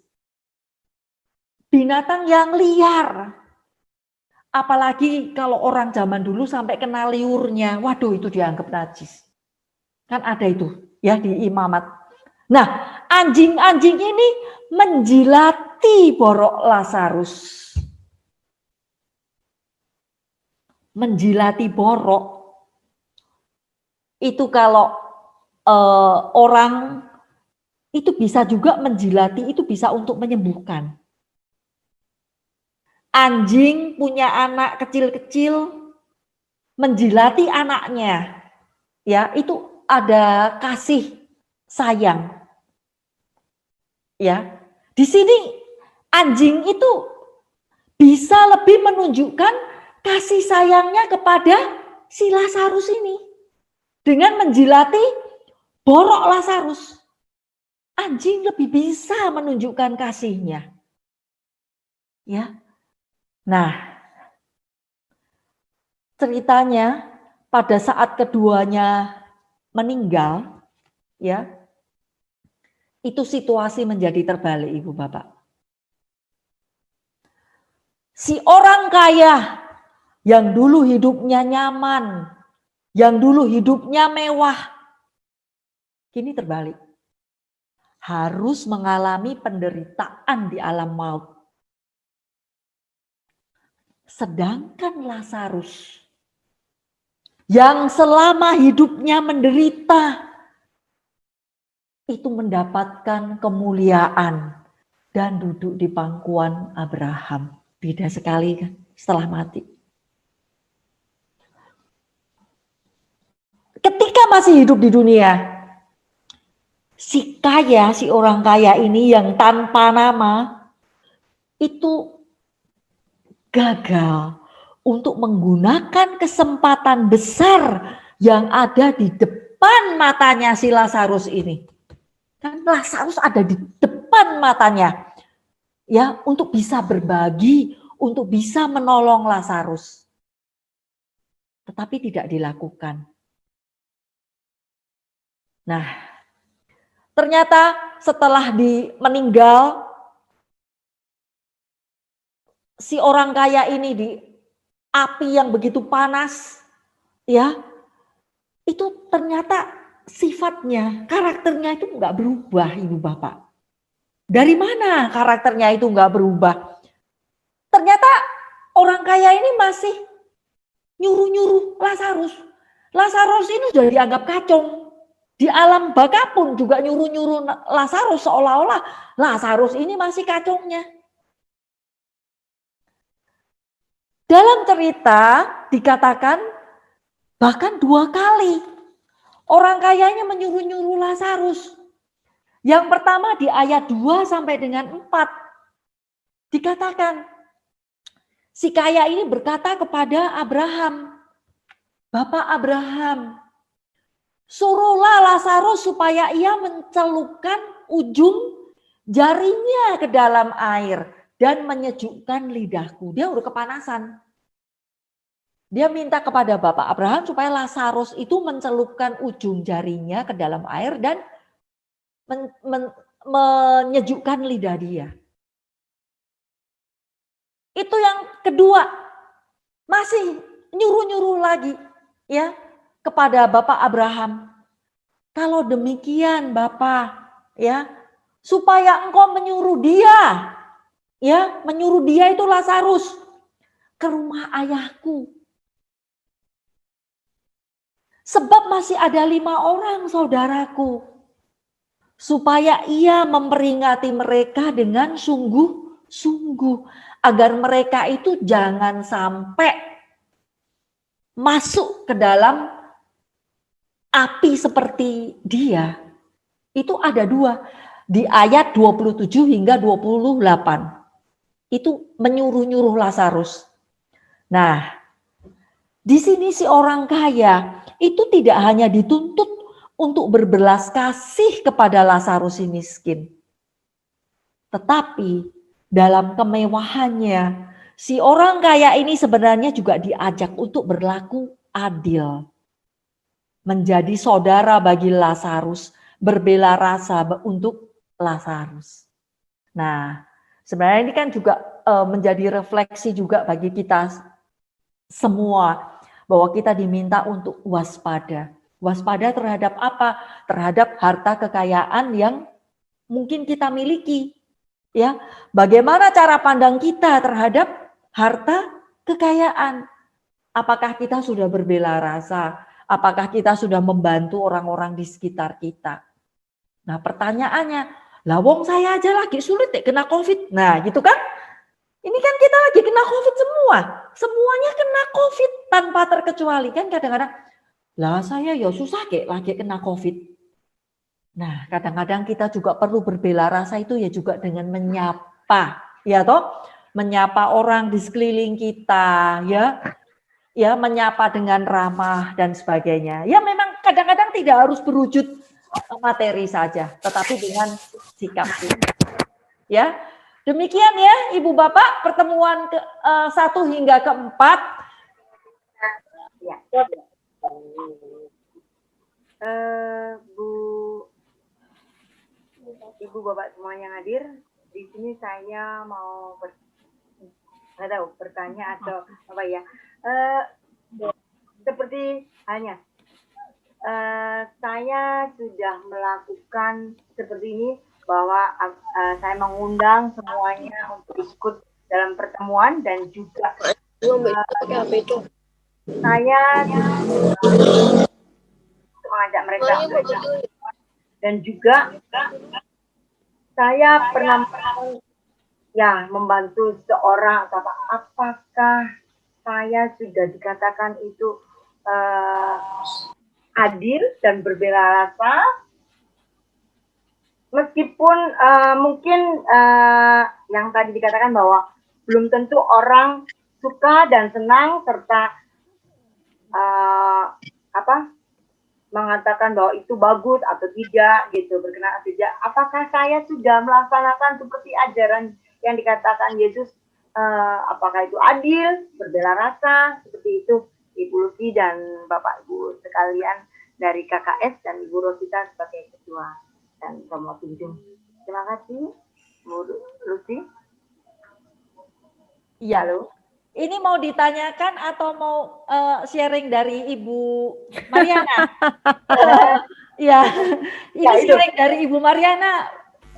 Binatang yang liar. Apalagi kalau orang zaman dulu sampai kena liurnya, waduh itu dianggap najis. Kan ada itu ya di imamat. Nah, anjing-anjing ini menjilati borok Lazarus. Menjilati borok itu kalau orang itu bisa juga menjilati, itu bisa untuk menyembuhkan. Anjing punya anak kecil-kecil menjilati anaknya, ya itu ada kasih sayang, ya. Di sini anjing itu bisa lebih menunjukkan kasih sayangnya kepada si Lazarus ini dengan menjilati borok Lazarus. Anjing lebih bisa menunjukkan kasihnya, ya. Nah, ceritanya pada saat keduanya meninggal, ya, itu situasi menjadi terbalik, Ibu Bapak. Si orang kaya yang dulu hidupnya nyaman, yang dulu hidupnya mewah, kini terbalik. Harus mengalami penderitaan di alam maut. Sedangkan Lazarus yang selama hidupnya menderita itu mendapatkan kemuliaan dan duduk di pangkuan Abraham. Beda sekali kan setelah mati. Ketika masih hidup di dunia, si orang kaya ini yang tanpa nama itu gagal untuk menggunakan kesempatan besar yang ada di depan matanya si Lazarus ini. Kan Lazarus ada di depan matanya, ya, untuk bisa berbagi, untuk bisa menolong Lazarus. Tetapi tidak dilakukan. Nah, ternyata setelah meninggal, si orang kaya ini di api yang begitu panas, ya, itu ternyata sifatnya, karakternya itu enggak berubah, Ibu Bapak. Dari mana karakternya itu enggak berubah? Ternyata orang kaya ini masih nyuruh-nyuruh Lazarus. Lazarus ini sudah dianggap kacung. Di alam baka pun juga nyuruh-nyuruh Lazarus seolah-olah Lazarus ini masih kacungnya. Dalam cerita dikatakan bahkan 2 kali orang kayanya menyuruh-nyuruh Lazarus. Yang pertama di ayat 2 sampai dengan 4. dikatakan si kaya ini berkata kepada Abraham, Bapak Abraham, suruhlah Lazarus supaya ia mencelupkan ujung jarinya ke dalam air dan menyejukkan lidahku. Dia udah kepanasan. Dia minta kepada Bapak Abraham supaya Lazarus itu mencelupkan ujung jarinya ke dalam air dan menyejukkan lidah dia. Itu yang kedua. Masih nyuruh-nyuruh lagi ya kepada Bapak Abraham. Kalau demikian Bapak ya, supaya engkau menyuruh dia ya, menyuruh dia itu Lazarus ke rumah ayahku. Sebab masih ada 5 orang saudaraku. Supaya ia memperingati mereka dengan sungguh-sungguh. Agar mereka itu jangan sampai masuk ke dalam api seperti dia. Itu ada 2. Di ayat 27 hingga 28. Itu menyuruh-nyuruh Lazarus. Nah, di sini si orang kaya itu tidak hanya dituntut untuk berbelas kasih kepada Lazarus si miskin. Tetapi dalam kemewahannya, si orang kaya ini sebenarnya juga diajak untuk berlaku adil. Menjadi saudara bagi Lazarus, berbela rasa untuk Lazarus. Nah, sebenarnya ini kan juga menjadi refleksi juga bagi kita semua, bahwa kita diminta untuk waspada. Waspada terhadap apa? Terhadap harta kekayaan yang mungkin kita miliki. Ya, bagaimana cara pandang kita terhadap harta kekayaan? Apakah kita sudah berbela rasa? Apakah kita sudah membantu orang-orang di sekitar kita? Nah, pertanyaannya, lah wong saya aja lagi sulit kena COVID. Nah, gitu kan? Ini kan kita lagi kena COVID semua. Semuanya kena COVID tanpa terkecuali. Kan kadang-kadang, lah saya ya susah lagi kena COVID. Nah, kadang-kadang kita juga perlu berbela rasa itu ya juga dengan menyapa. Ya toh? Menyapa orang di sekeliling kita. Ya, menyapa dengan ramah dan sebagainya. Ya memang kadang-kadang tidak harus berwujud materi saja. Tetapi dengan sikap kita. Ya. Demikian ya Ibu Bapak pertemuan ke-1 hingga ke-4. Ya. Ibu Bapak semuanya hadir. Di sini saya mau bertanya atau apa ya. Seperti hanya saya sudah melakukan seperti ini, bahwa saya mengundang semuanya untuk ikut dalam pertemuan dan juga saya mengajak mereka dan juga saya pernah ya membantu seorang. Apakah saya sudah dikatakan itu adil dan berbela rasa? Meskipun mungkin yang tadi dikatakan bahwa belum tentu orang suka dan senang serta mengatakan bahwa itu bagus atau tidak gitu, berkenan atau tidak. Apakah saya sudah melaksanakan seperti ajaran yang dikatakan Yesus? Apakah itu adil, berbela rasa seperti itu, Ibu Lucy dan Bapak Ibu sekalian dari KKS dan Ibu Rosita sebagai ketua dan semua kunjung. Terima kasih, Bu Lucy. Iya, loh. Ini mau ditanyakan atau mau sharing dari Ibu Mariana? Ya, ini sharing dari Ibu Mariana.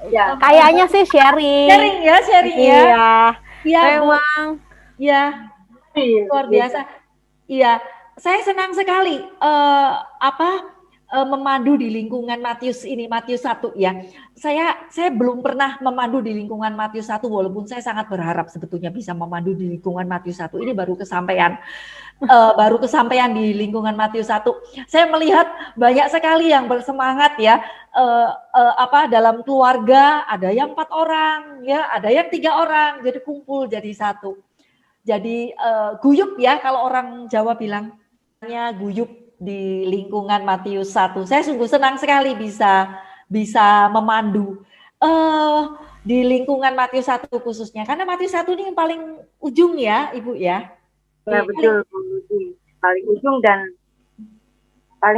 Ya. Kayaknya sih sharing. Sharing ya. Iya. Iya, memang. Ya, luar biasa. Iya, saya senang sekali memandu di lingkungan Matius 1 ya. Saya belum pernah memandu di lingkungan Matius 1 walaupun saya sangat berharap sebetulnya bisa memandu di lingkungan Matius 1. Ini baru kesampaian di lingkungan Matius 1. Saya melihat banyak sekali yang bersemangat ya. Dalam keluarga ada yang 4 orang ya, ada yang 3 orang, jadi kumpul jadi satu. Jadi guyup ya kalau orang Jawa bilangnya guyup di lingkungan Matius 1. Saya sungguh senang sekali bisa memandu di lingkungan Matius 1 khususnya. Karena Matius 1 ini yang paling ujung ya, Ibu ya. Ya betul, paling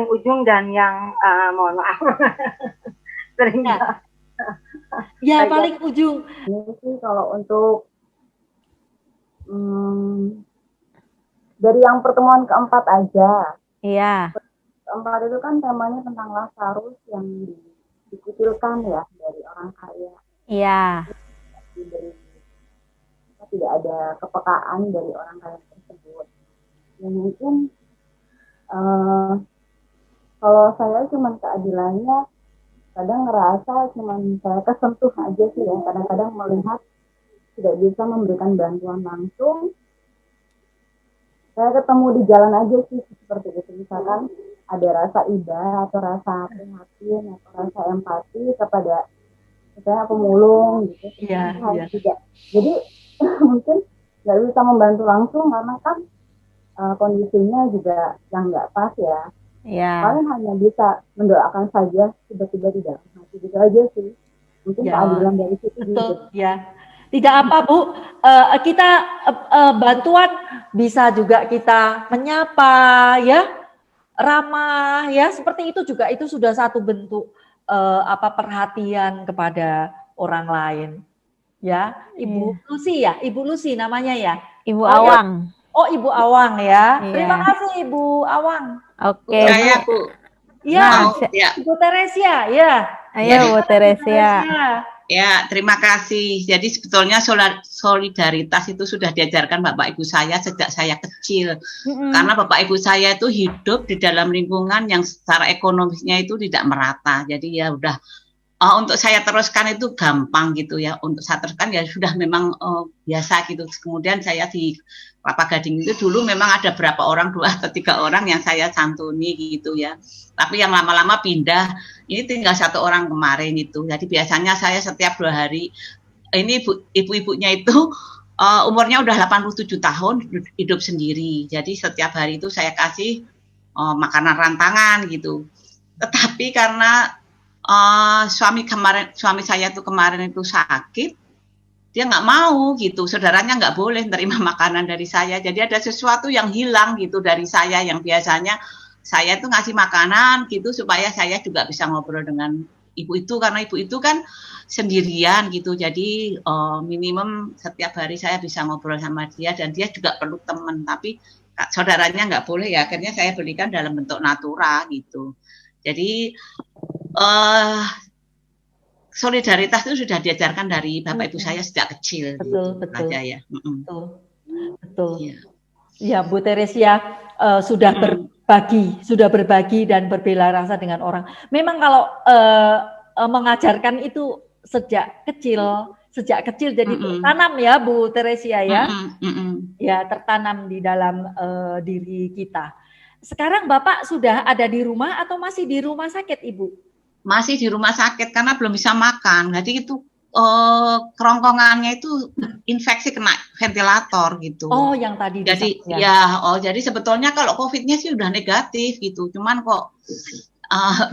ujung dan yang mohon maaf sering ya paling ujung. Ini sih kalau untuk dari yang pertemuan keempat aja. Iya. Keempat itu kan temanya tentang Lazarus yang dikucilkan ya dari orang kaya. Iya. Tidak ada kepekaan dari orang kaya tersebut. Ya mungkin kalau saya cuma keadilannya kadang ngerasa cuma saya kesentuh aja sih ya. Kadang-kadang melihat tidak bisa memberikan bantuan langsung. Saya ketemu di jalan aja sih seperti itu. Misalkan ada rasa iba atau rasa prihatin atau rasa empati kepada misalnya pemulung gitu. Iya. Tidak. Jadi mungkin nggak bisa membantu langsung karena kan kondisinya juga yang nggak pas ya. Iya. Paling hanya bisa mendoakan saja tiba-tiba tidak mati gitu aja sih. Mungkin keadilan dari situ. Betul ya. Tidak apa Bu, kita bantuan bisa juga kita menyapa ya, ramah ya, seperti itu juga itu sudah satu bentuk perhatian kepada orang lain. Ya, Ibu Lucy ya, Ibu Lucy namanya ya. Ibu Awang. Oh, Ibu Awang ya. Iya. Terima kasih Ibu Awang. Oke. Saya Bu. Ya, Ya. Ibu Teresia ya. Ayo Bu Teresia. Ya, terima kasih. Jadi sebetulnya solidaritas itu sudah diajarkan Bapak Ibu saya sejak saya kecil. Karena Bapak Ibu saya itu hidup di dalam lingkungan yang secara ekonomisnya itu tidak merata. Jadi ya udah untuk saya teruskan itu gampang gitu ya. Untuk saya teruskan ya sudah memang biasa gitu. Kemudian saya di Kelapa Gading itu dulu memang ada berapa orang, 2 atau 3 orang yang saya santuni gitu ya. Tapi yang lama-lama pindah, ini tinggal 1 orang kemarin itu. Jadi biasanya saya setiap 2 hari, ini ibu-ibunya itu umurnya udah 87 tahun, hidup sendiri. Jadi setiap hari itu saya kasih makanan rantangan gitu. Tetapi karena suami saya itu kemarin itu sakit, dia nggak mau gitu, saudaranya nggak boleh terima makanan dari saya. Jadi ada sesuatu yang hilang gitu dari saya yang biasanya saya tuh ngasih makanan gitu supaya saya juga bisa ngobrol dengan ibu itu karena ibu itu kan sendirian gitu. Jadi minimum setiap hari saya bisa ngobrol sama dia dan dia juga perlu teman. Tapi saudaranya nggak boleh ya. Akhirnya saya belikan dalam bentuk natura gitu. Jadi solidaritas itu sudah diajarkan dari Bapak Ibu saya sejak kecil. Betul, gitu, betul. aja ya. Betul. Ya, Bu Teresia sudah berbagi dan berbela rasa dengan orang. Memang kalau mengajarkan itu sejak kecil jadi tertanam ya Bu Teresia ya. Ya, tertanam di dalam diri kita. Sekarang Bapak sudah ada di rumah atau masih di rumah sakit, Ibu? Masih di rumah sakit karena belum bisa makan. Jadi itu kerongkongannya itu infeksi kena ventilator gitu. Oh, yang tadi. Jadi jadi sebetulnya kalau COVID-nya sih udah negatif gitu. Cuman kok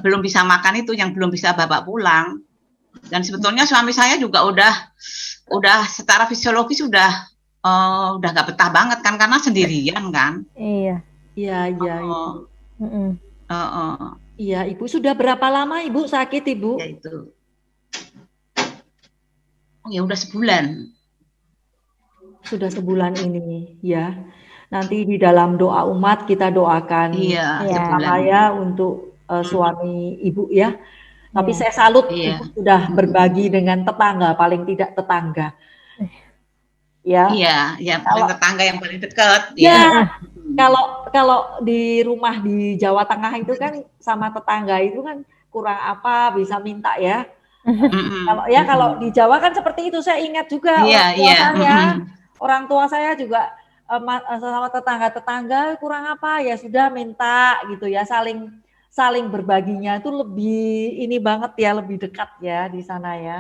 belum bisa makan itu yang belum bisa bawa pulang. Dan sebetulnya suami saya juga udah secara fisiologis udah nggak betah banget kan karena sendirian kan. Iya. Iya. Iya, Ibu sudah berapa lama Ibu sakit, Ibu? Ya itu. Ya udah sebulan. Sudah sebulan ini ya. Nanti di dalam doa umat kita doakan bersama ya untuk suami Ibu ya. Tapi saya salut Ibu sudah berbagi dengan tetangga, paling tidak tetangga. Ya. Iya, paling tetangga yang paling dekat. Ya. Kalau di rumah di Jawa Tengah itu kan sama tetangga itu kan kurang apa bisa minta ya. Kalau di Jawa kan seperti itu, saya ingat juga orang tua saya juga sama tetangga kurang apa ya sudah minta gitu ya, saling berbaginya itu lebih ini banget ya, lebih dekat ya di sana ya.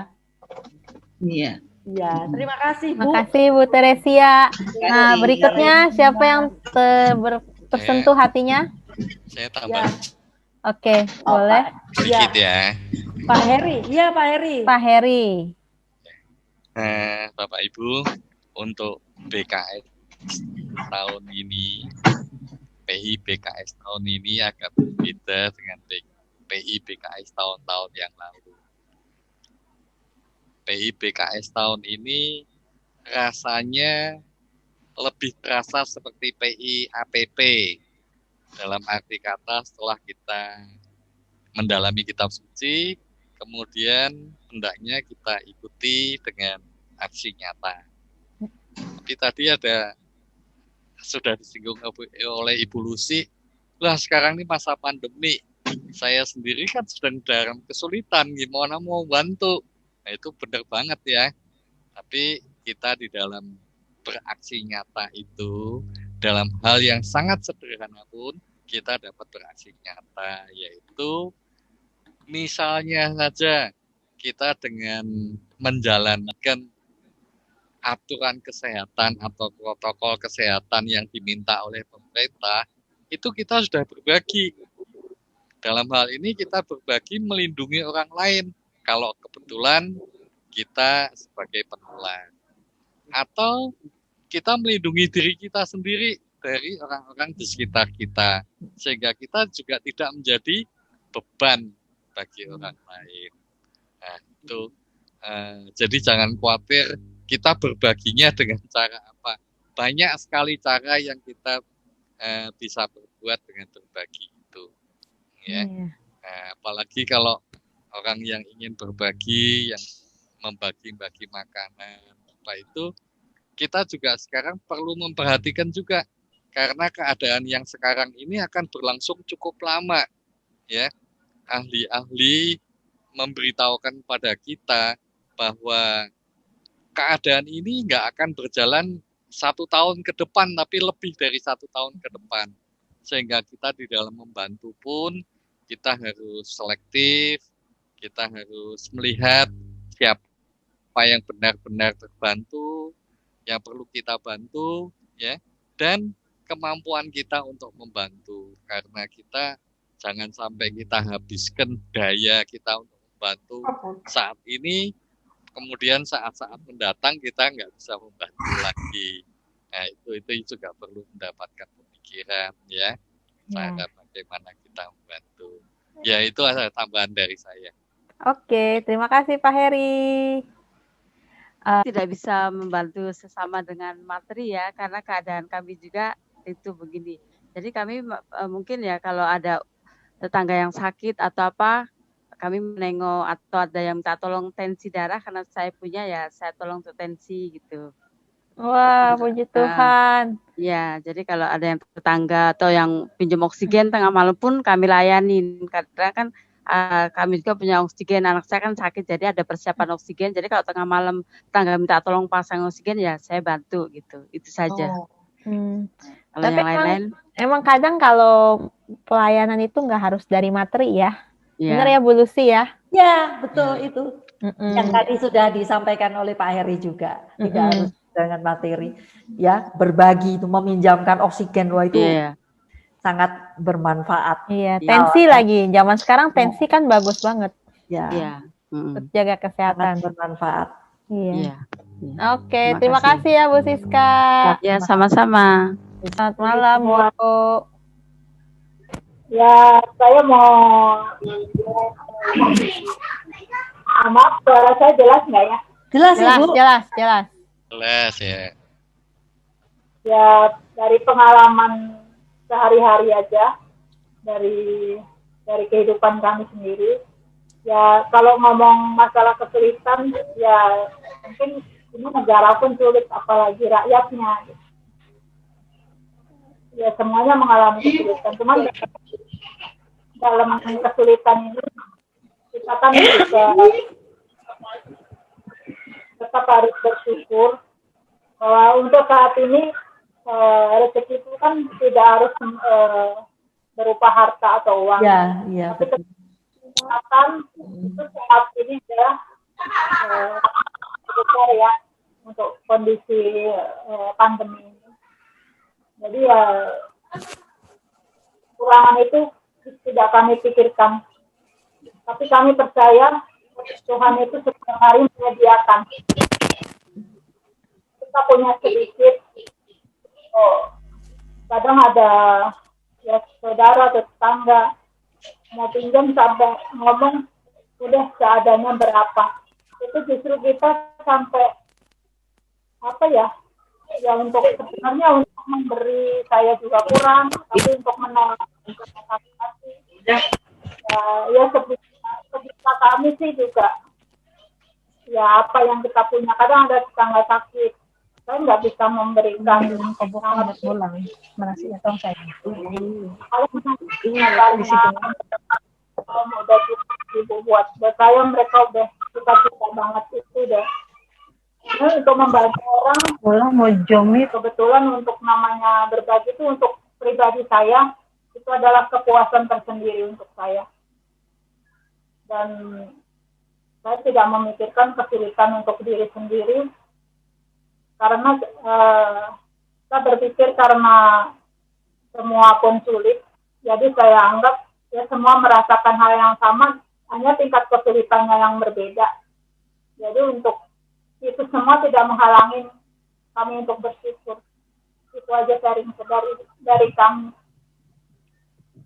Iya. Iya, terima kasih Bu. Terima kasih Bu Teresia. Nah, berikutnya siapa yang tersentuh hatinya? Saya tambah. Oke, boleh. Sedikit ya. Pak Heri, iya Pak Heri. Pak Heri. Bapak Ibu, untuk BKS tahun ini, PI BKS tahun ini agak berbeda dengan PI BKS tahun-tahun yang lalu. PI BKS tahun ini rasanya lebih terasa seperti PI APP. Dalam arti kata setelah kita mendalami kitab suci, kemudian hendaknya kita ikuti dengan aksi nyata. Tapi tadi sudah disinggung oleh Ibu Lucy, lah sekarang ini masa pandemi, saya sendiri kan sedang dalam kesulitan, gimana mau bantu? Nah, itu benar banget ya. Tapi kita di dalam beraksi nyata itu, dalam hal yang sangat sederhana pun, kita dapat beraksi nyata, yaitu misalnya saja kita dengan menjalankan aturan kesehatan atau protokol kesehatan yang diminta oleh pemerintah, itu kita sudah berbagi. Dalam hal ini kita berbagi melindungi orang lain. Kalau kebetulan kita sebagai penular, atau kita melindungi diri kita sendiri dari orang-orang di sekitar kita, sehingga kita juga tidak menjadi beban bagi orang lain. Nah, itu jadi jangan khawatir, kita berbaginya dengan cara apa? Banyak sekali cara yang kita bisa berbuat dengan berbagi itu, ya. Apalagi kalau orang yang ingin berbagi, yang membagi-bagi makanan, apa itu, kita juga sekarang perlu memperhatikan juga, karena keadaan yang sekarang ini akan berlangsung cukup lama, ya. Ahli-ahli memberitahukan pada kita bahwa keadaan ini nggak akan berjalan 1 tahun ke depan, tapi lebih dari 1 tahun ke depan. Sehingga kita di dalam membantu pun, kita harus selektif, kita harus melihat siapa yang benar-benar terbantu, yang perlu kita bantu, ya, dan kemampuan kita untuk membantu. Karena kita jangan sampai kita habiskan daya kita untuk membantu saat ini, kemudian saat-saat mendatang kita nggak bisa membantu lagi. Nah, itu juga perlu mendapatkan pemikiran, ya, cara bagaimana kita membantu. Ya, itu ada tambahan dari saya. Oke, terima kasih Pak Heri. Tidak bisa membantu sesama dengan materi ya, karena keadaan kami juga itu begini. Jadi kami mungkin ya kalau ada tetangga yang sakit atau apa, kami menengok, atau ada yang minta tolong tensi darah, karena saya punya ya, saya tolong untuk tensi gitu. Wah, puji Tuhan. Ya, jadi kalau ada yang tetangga atau yang pinjam oksigen tengah malam pun kami layanin, karena kan kami juga punya oksigen, anak saya kan sakit, jadi ada persiapan oksigen. Jadi kalau tengah malam tetangga minta tolong pasang oksigen, ya saya bantu gitu. Itu saja. Kalau Tapi yang lain-lain, emang kadang kalau pelayanan itu nggak harus dari materi ya. Benar ya Bu Lucy ya? Ya, betul itu. Yang tadi sudah disampaikan oleh Pak Heri juga. Tidak harus dengan materi. Ya, berbagi itu, meminjamkan oksigen, wah itu sangat bermanfaat. Iya, tensi lagi. Zaman sekarang tensi kan bagus banget. Ya. Untuk jaga kesehatan. Sangat bermanfaat. Iya. Oke, terima kasih ya Bu Siska. Ya, sama-sama. Selamat malam, Bu. Ya, saya mau maaf, suara saya jelas nggak ya? Jelas, Ibu. Jelas. Jelas ya. Ya, dari pengalaman sehari-hari aja, dari kehidupan kami sendiri. Ya, kalau ngomong masalah kesulitan, ya mungkin ini negara pun sulit, apalagi rakyatnya. ya semuanya mengalami kesulitan. Cuman dalam kesulitan ini kita kan juga tetap harus bersyukur bahwa untuk saat ini rezeki itu kan tidak harus berupa harta atau uang. Ya, iya. Tapi kesehatan itu saat ini adalah besar ya untuk kondisi pandemi ini. Jadi ya kekurangan itu tidak kami pikirkan, tapi kami percaya Tuhan itu setiap hari menyediakan. Kita punya sedikit, kadang ada ya saudara atau tetangga mau pinjam sampai ngomong udah seadanya berapa, itu justru kita sampai apa ya untuk sebenarnya untuk memberi saya juga kurang, tapi untuk menolak ya sebisa kami sih juga ya apa yang kita punya. Kadang ada tetangga sakit, saya nggak bisa memberikan pulang menasinya tong saya kalau udah ibu buat saya, mereka udah suka banget itu deh. Nah, untuk membantu orang pulang mau jomi kebetulan untuk namanya berbagi itu untuk pribadi saya itu adalah kepuasan tersendiri untuk saya, dan saya tidak memikirkan kesulitan untuk diri sendiri karena saya berpikir karena semua pun sulit, jadi saya anggap ya semua merasakan hal yang sama, hanya tingkat kesulitannya yang berbeda. Jadi untuk itu semua tidak menghalangi kami untuk bersyukur. Itu aja sharing dari kami.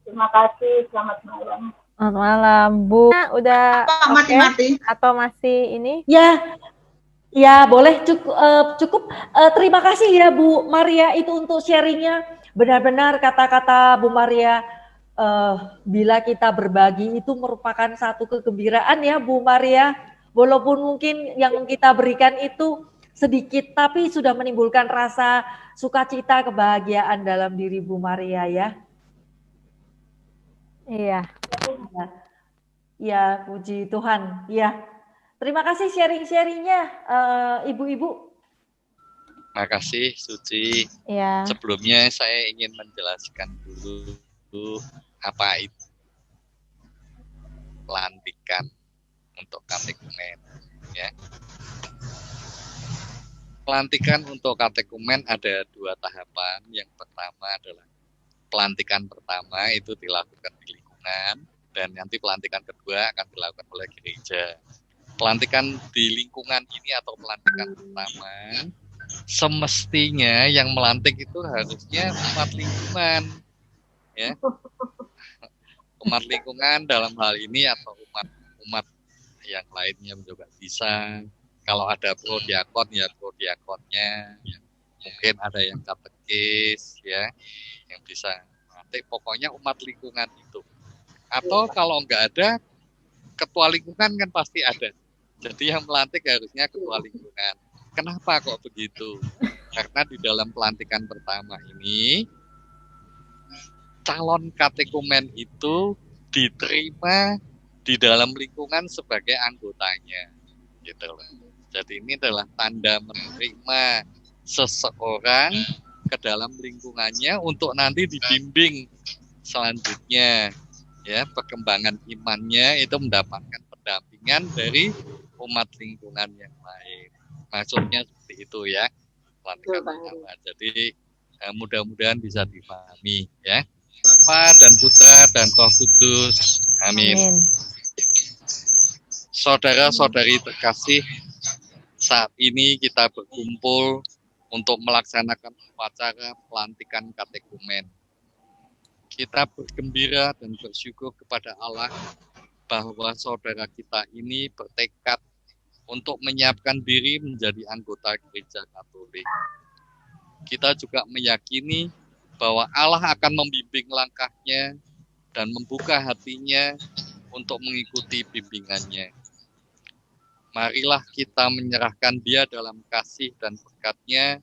Terima kasih, selamat malam. Selamat malam, Bu. Udah mati-mati atau masih ini? Ya, boleh cukup. Terima kasih ya Bu Maria itu untuk sharingnya. Benar-benar kata-kata Bu Maria, bila kita berbagi itu merupakan satu kegembiraan ya Bu Maria. Walaupun mungkin yang kita berikan itu sedikit, tapi sudah menimbulkan rasa sukacita, kebahagiaan dalam diri Bu Maria ya. Iya. Ya, puji Tuhan. Ya, terima kasih sharing-sharingnya Ibu-ibu. Terima kasih Suci. Ya. Sebelumnya saya ingin menjelaskan dulu apa itu pelantikan untuk katekumen ya. Pelantikan untuk katekumen ada 2 tahapan. Yang pertama adalah pelantikan pertama itu dilakukan di lingkungan, dan nanti pelantikan kedua akan dilakukan oleh gereja. Pelantikan di lingkungan ini atau pelantikan pertama, semestinya yang melantik itu harusnya umat lingkungan ya. Umat lingkungan dalam hal ini atau umat yang lainnya juga bisa. Kalau ada prodiakon ya prodiakonnya, mungkin ada yang katekis ya yang bisa nanti, pokoknya umat lingkungan itu. Atau kalau enggak ada, ketua lingkungan kan pasti ada. Jadi yang melantik harusnya ketua lingkungan. Kenapa kok begitu? Karena di dalam pelantikan pertama ini calon katekumen itu diterima di dalam lingkungan sebagai anggotanya, gitu loh. Jadi ini adalah tanda menerima seseorang ke dalam lingkungannya untuk nanti dibimbing selanjutnya, ya perkembangan imannya itu mendapatkan pendampingan dari umat lingkungan yang lain. Maksudnya seperti itu ya, pelantikan pertama. Jadi mudah-mudahan bisa dipahami ya. Bapa dan Putra dan Roh Kudus. Amin. Saudara-saudari terkasih, saat ini kita berkumpul untuk melaksanakan upacara pelantikan katekumen. Kita bergembira dan bersyukur kepada Allah bahwa saudara kita ini bertekad untuk menyiapkan diri menjadi anggota Gereja Katolik. Kita juga meyakini bahwa Allah akan membimbing langkahnya dan membuka hatinya untuk mengikuti bimbingannya. Marilah kita menyerahkan Dia dalam kasih dan berkat-Nya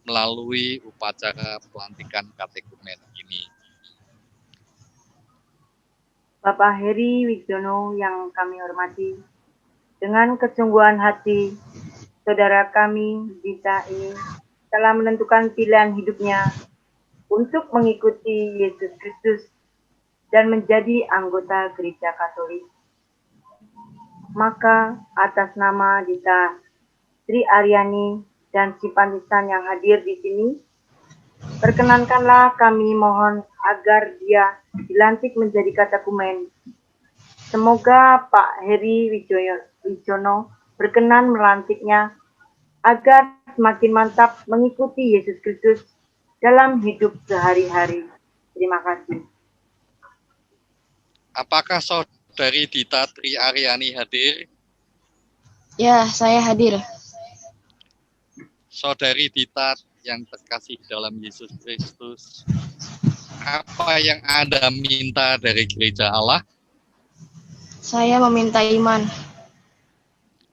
melalui upacara pelantikan katekumen ini. Bapak Heri Wigiono yang kami hormati, dengan kesungguhan hati, saudara kami Dita ini telah menentukan pilihan hidupnya untuk mengikuti Yesus Kristus dan menjadi anggota Gereja Katolik. Maka atas nama Dita Sri Aryani dan simpatisan yang hadir di sini, perkenankanlah kami mohon agar dia dilantik menjadi katekumen. Semoga Pak Heri Wigiono berkenan melantiknya agar semakin mantap mengikuti Yesus Kristus dalam hidup sehari-hari. Terima kasih. Apakah Saudari Dita Tri Aryani hadir? Ya, saya hadir. Saudari Dita yang terkasih dalam Yesus Kristus, apa yang Anda minta dari gereja Allah? Saya meminta iman.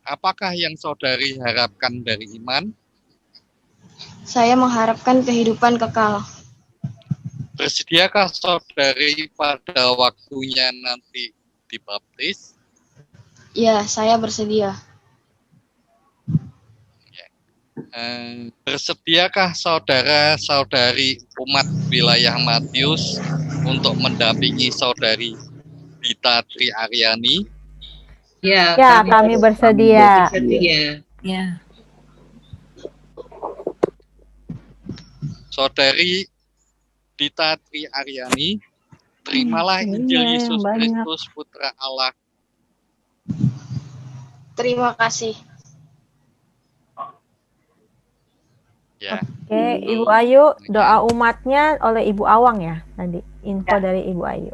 Apakah yang saudari harapkan dari iman? Saya mengharapkan kehidupan kekal. Bersediakah saudari pada waktunya nanti dibaptis? Ya, saya bersedia. Bersediakah saudara-saudari umat wilayah Matius untuk mendampingi saudari Dita Tri Aryani? Ya, kami bersedia. Ya. Saudari Dita Tri Aryani, terimalah Injil Yesus Kristus Putra Allah. Terima kasih. Ya. Oke, Ibu Ayu, doa umatnya oleh Ibu Awang ya tadi. Info dari Ibu Ayu.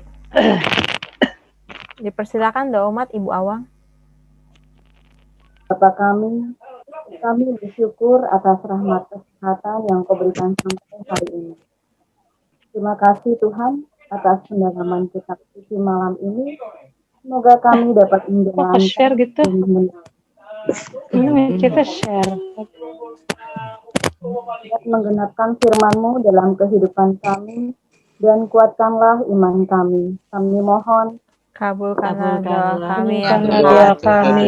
Dipersilakan doa umat Ibu Awang. Bapa kami bersyukur atas rahmat kesehatan yang Kau berikan sampai hari ini. Terima kasih Tuhan atas pendalaman kitab suci malam ini. Semoga kami dapat menjalankan share gitu. Kita share. Menggenapkan firman-Mu dalam kehidupan kami dan kuatkanlah iman kami. Kami mohon kabulkanlah doa kami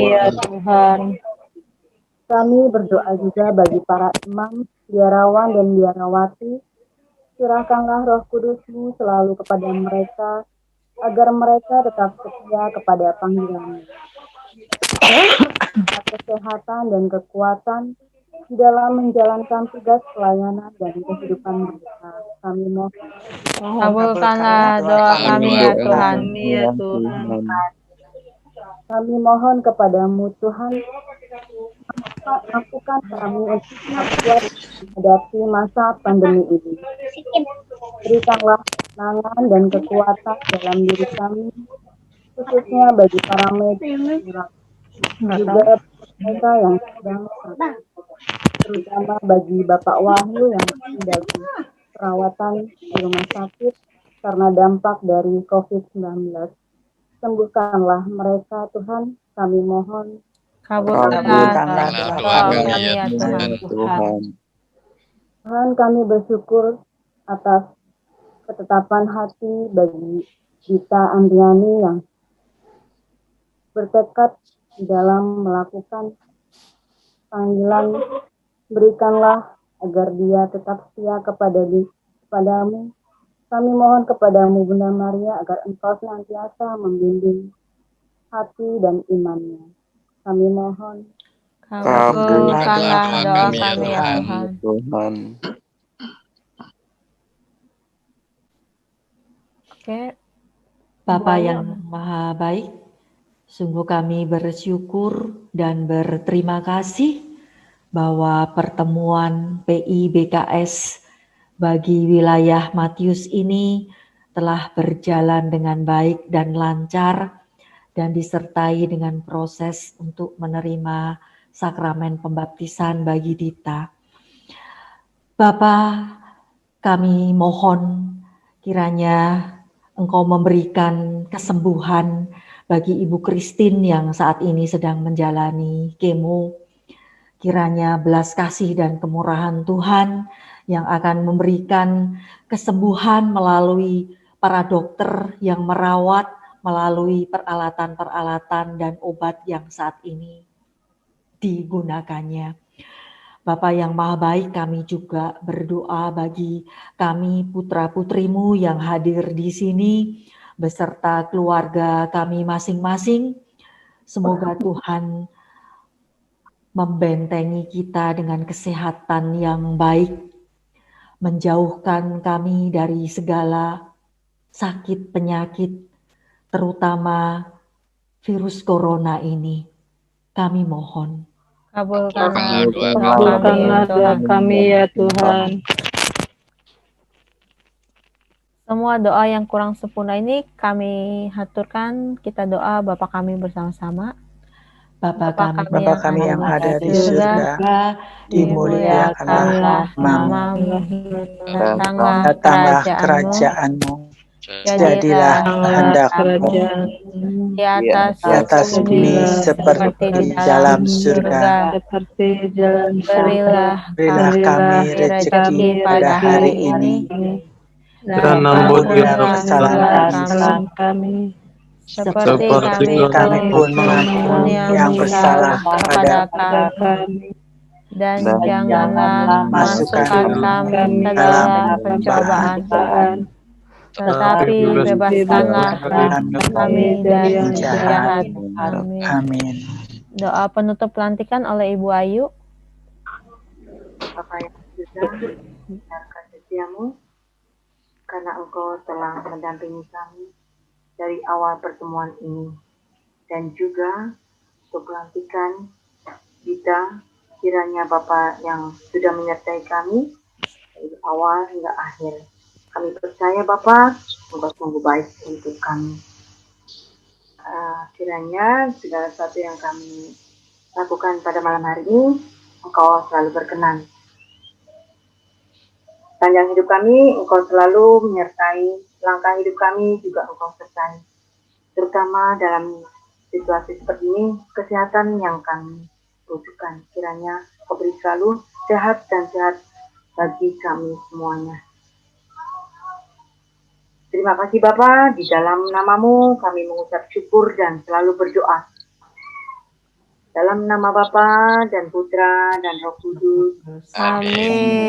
ya Tuhan. Kami berdoa juga bagi para imam, biarawan dan biarawati. Curahkanlah Roh Kudus-Mu selalu kepada mereka agar mereka tetap setia kepada panggilan-Mu. Kesehatan dan kekuatan di dalam menjalankan tugas pelayanan dan kehidupan mereka. Kami mohon kabulkanlah doa kami ya Tuhan. Kami mohon kepadamu Tuhan, mampukan kami untuk kuat menghadapi masa pandemi ini. Berikanlah ketenangan dan kekuatan dalam diri kami, khususnya bagi para medis, juga mereka yang sedang sakit, terutama bagi Bapak Wahyu yang dalam perawatan di rumah sakit karena dampak dari COVID-19. Sembuhkanlah mereka Tuhan, kami mohon. Kabulkanlah doa kami ya Tuhan. Tuhan, kami bersyukur atas ketetapan hati bagi Dita Andriani yang bertekad di dalam melakukan panggilan. Berikanlah agar dia tetap setia kepadamu. Kami mohon kepadamu Bunda Maria agar Engkau senantiasa membimbing hati dan imannya. Kami mohon. Kabulkanlah doa kami ya Tuhan. Oke. Bapa yang Maha Baik, sungguh kami bersyukur dan berterima kasih bahwa pertemuan PI-BKS bagi wilayah Matius ini telah berjalan dengan baik dan lancar dan disertai dengan proses untuk menerima sakramen pembaptisan bagi Dita. Bapa, kami mohon kiranya Engkau memberikan kesembuhan bagi Ibu Christine yang saat ini sedang menjalani kemo. Kiranya belas kasih dan kemurahan Tuhan yang akan memberikan kesembuhan melalui para dokter yang merawat, melalui peralatan-peralatan dan obat yang saat ini digunakannya. Bapa yang Maha Baik, kami juga berdoa bagi kami putra-putrimu yang hadir di sini beserta keluarga kami masing-masing. Semoga Tuhan membentengi kita dengan kesehatan yang baik, menjauhkan kami dari segala sakit penyakit, terutama virus corona ini. Kami mohon. Kabulkanlah doa kami ya Tuhan. Semua doa yang kurang sempurna ini kami haturkan, kita doa Bapa kami bersama-sama. Bapa kami yang ada di surga, dimuliakanlah namamu, datanglah kerajaan-Mu, jadilah kehendak-Mu di atas bumi seperti di dalam surga. Berilah kami rezeki pada hari ini, dan ampunilah kesalahan kami, seperti kami pun mengampuni yang bersalah kepada kami. Dan janganlah masukkan kami ke dalam pencobaan, tetapi bebaskanlah kami dari jahat. Amin. Doa penutup pelantikan oleh Ibu Ayu. Bapa yang sudah mendengarkan setiamu, karena Engkau telah mendampingi kami dari awal pertemuan ini, dan juga untuk pelantikan kita, kiranya Bapa yang sudah menyertai kami dari awal hingga akhir. Kami percaya Bapa, Engkau sungguh baik untuk kami. Kiranya segala sesuatu yang kami lakukan pada malam hari ini, Engkau selalu berkenan. Panjang hidup kami, Engkau selalu menyertai. Langkah hidup kami juga Engkau sertai. Terutama dalam situasi seperti ini, kesehatan yang kami butuhkan. Kiranya Engkau beri selalu sehat dan sehat bagi kami semuanya. Terima kasih Bapa, di dalam namamu kami mengucap syukur dan selalu berdoa. Dalam nama Bapa dan Putra dan Roh Kudus. Amin.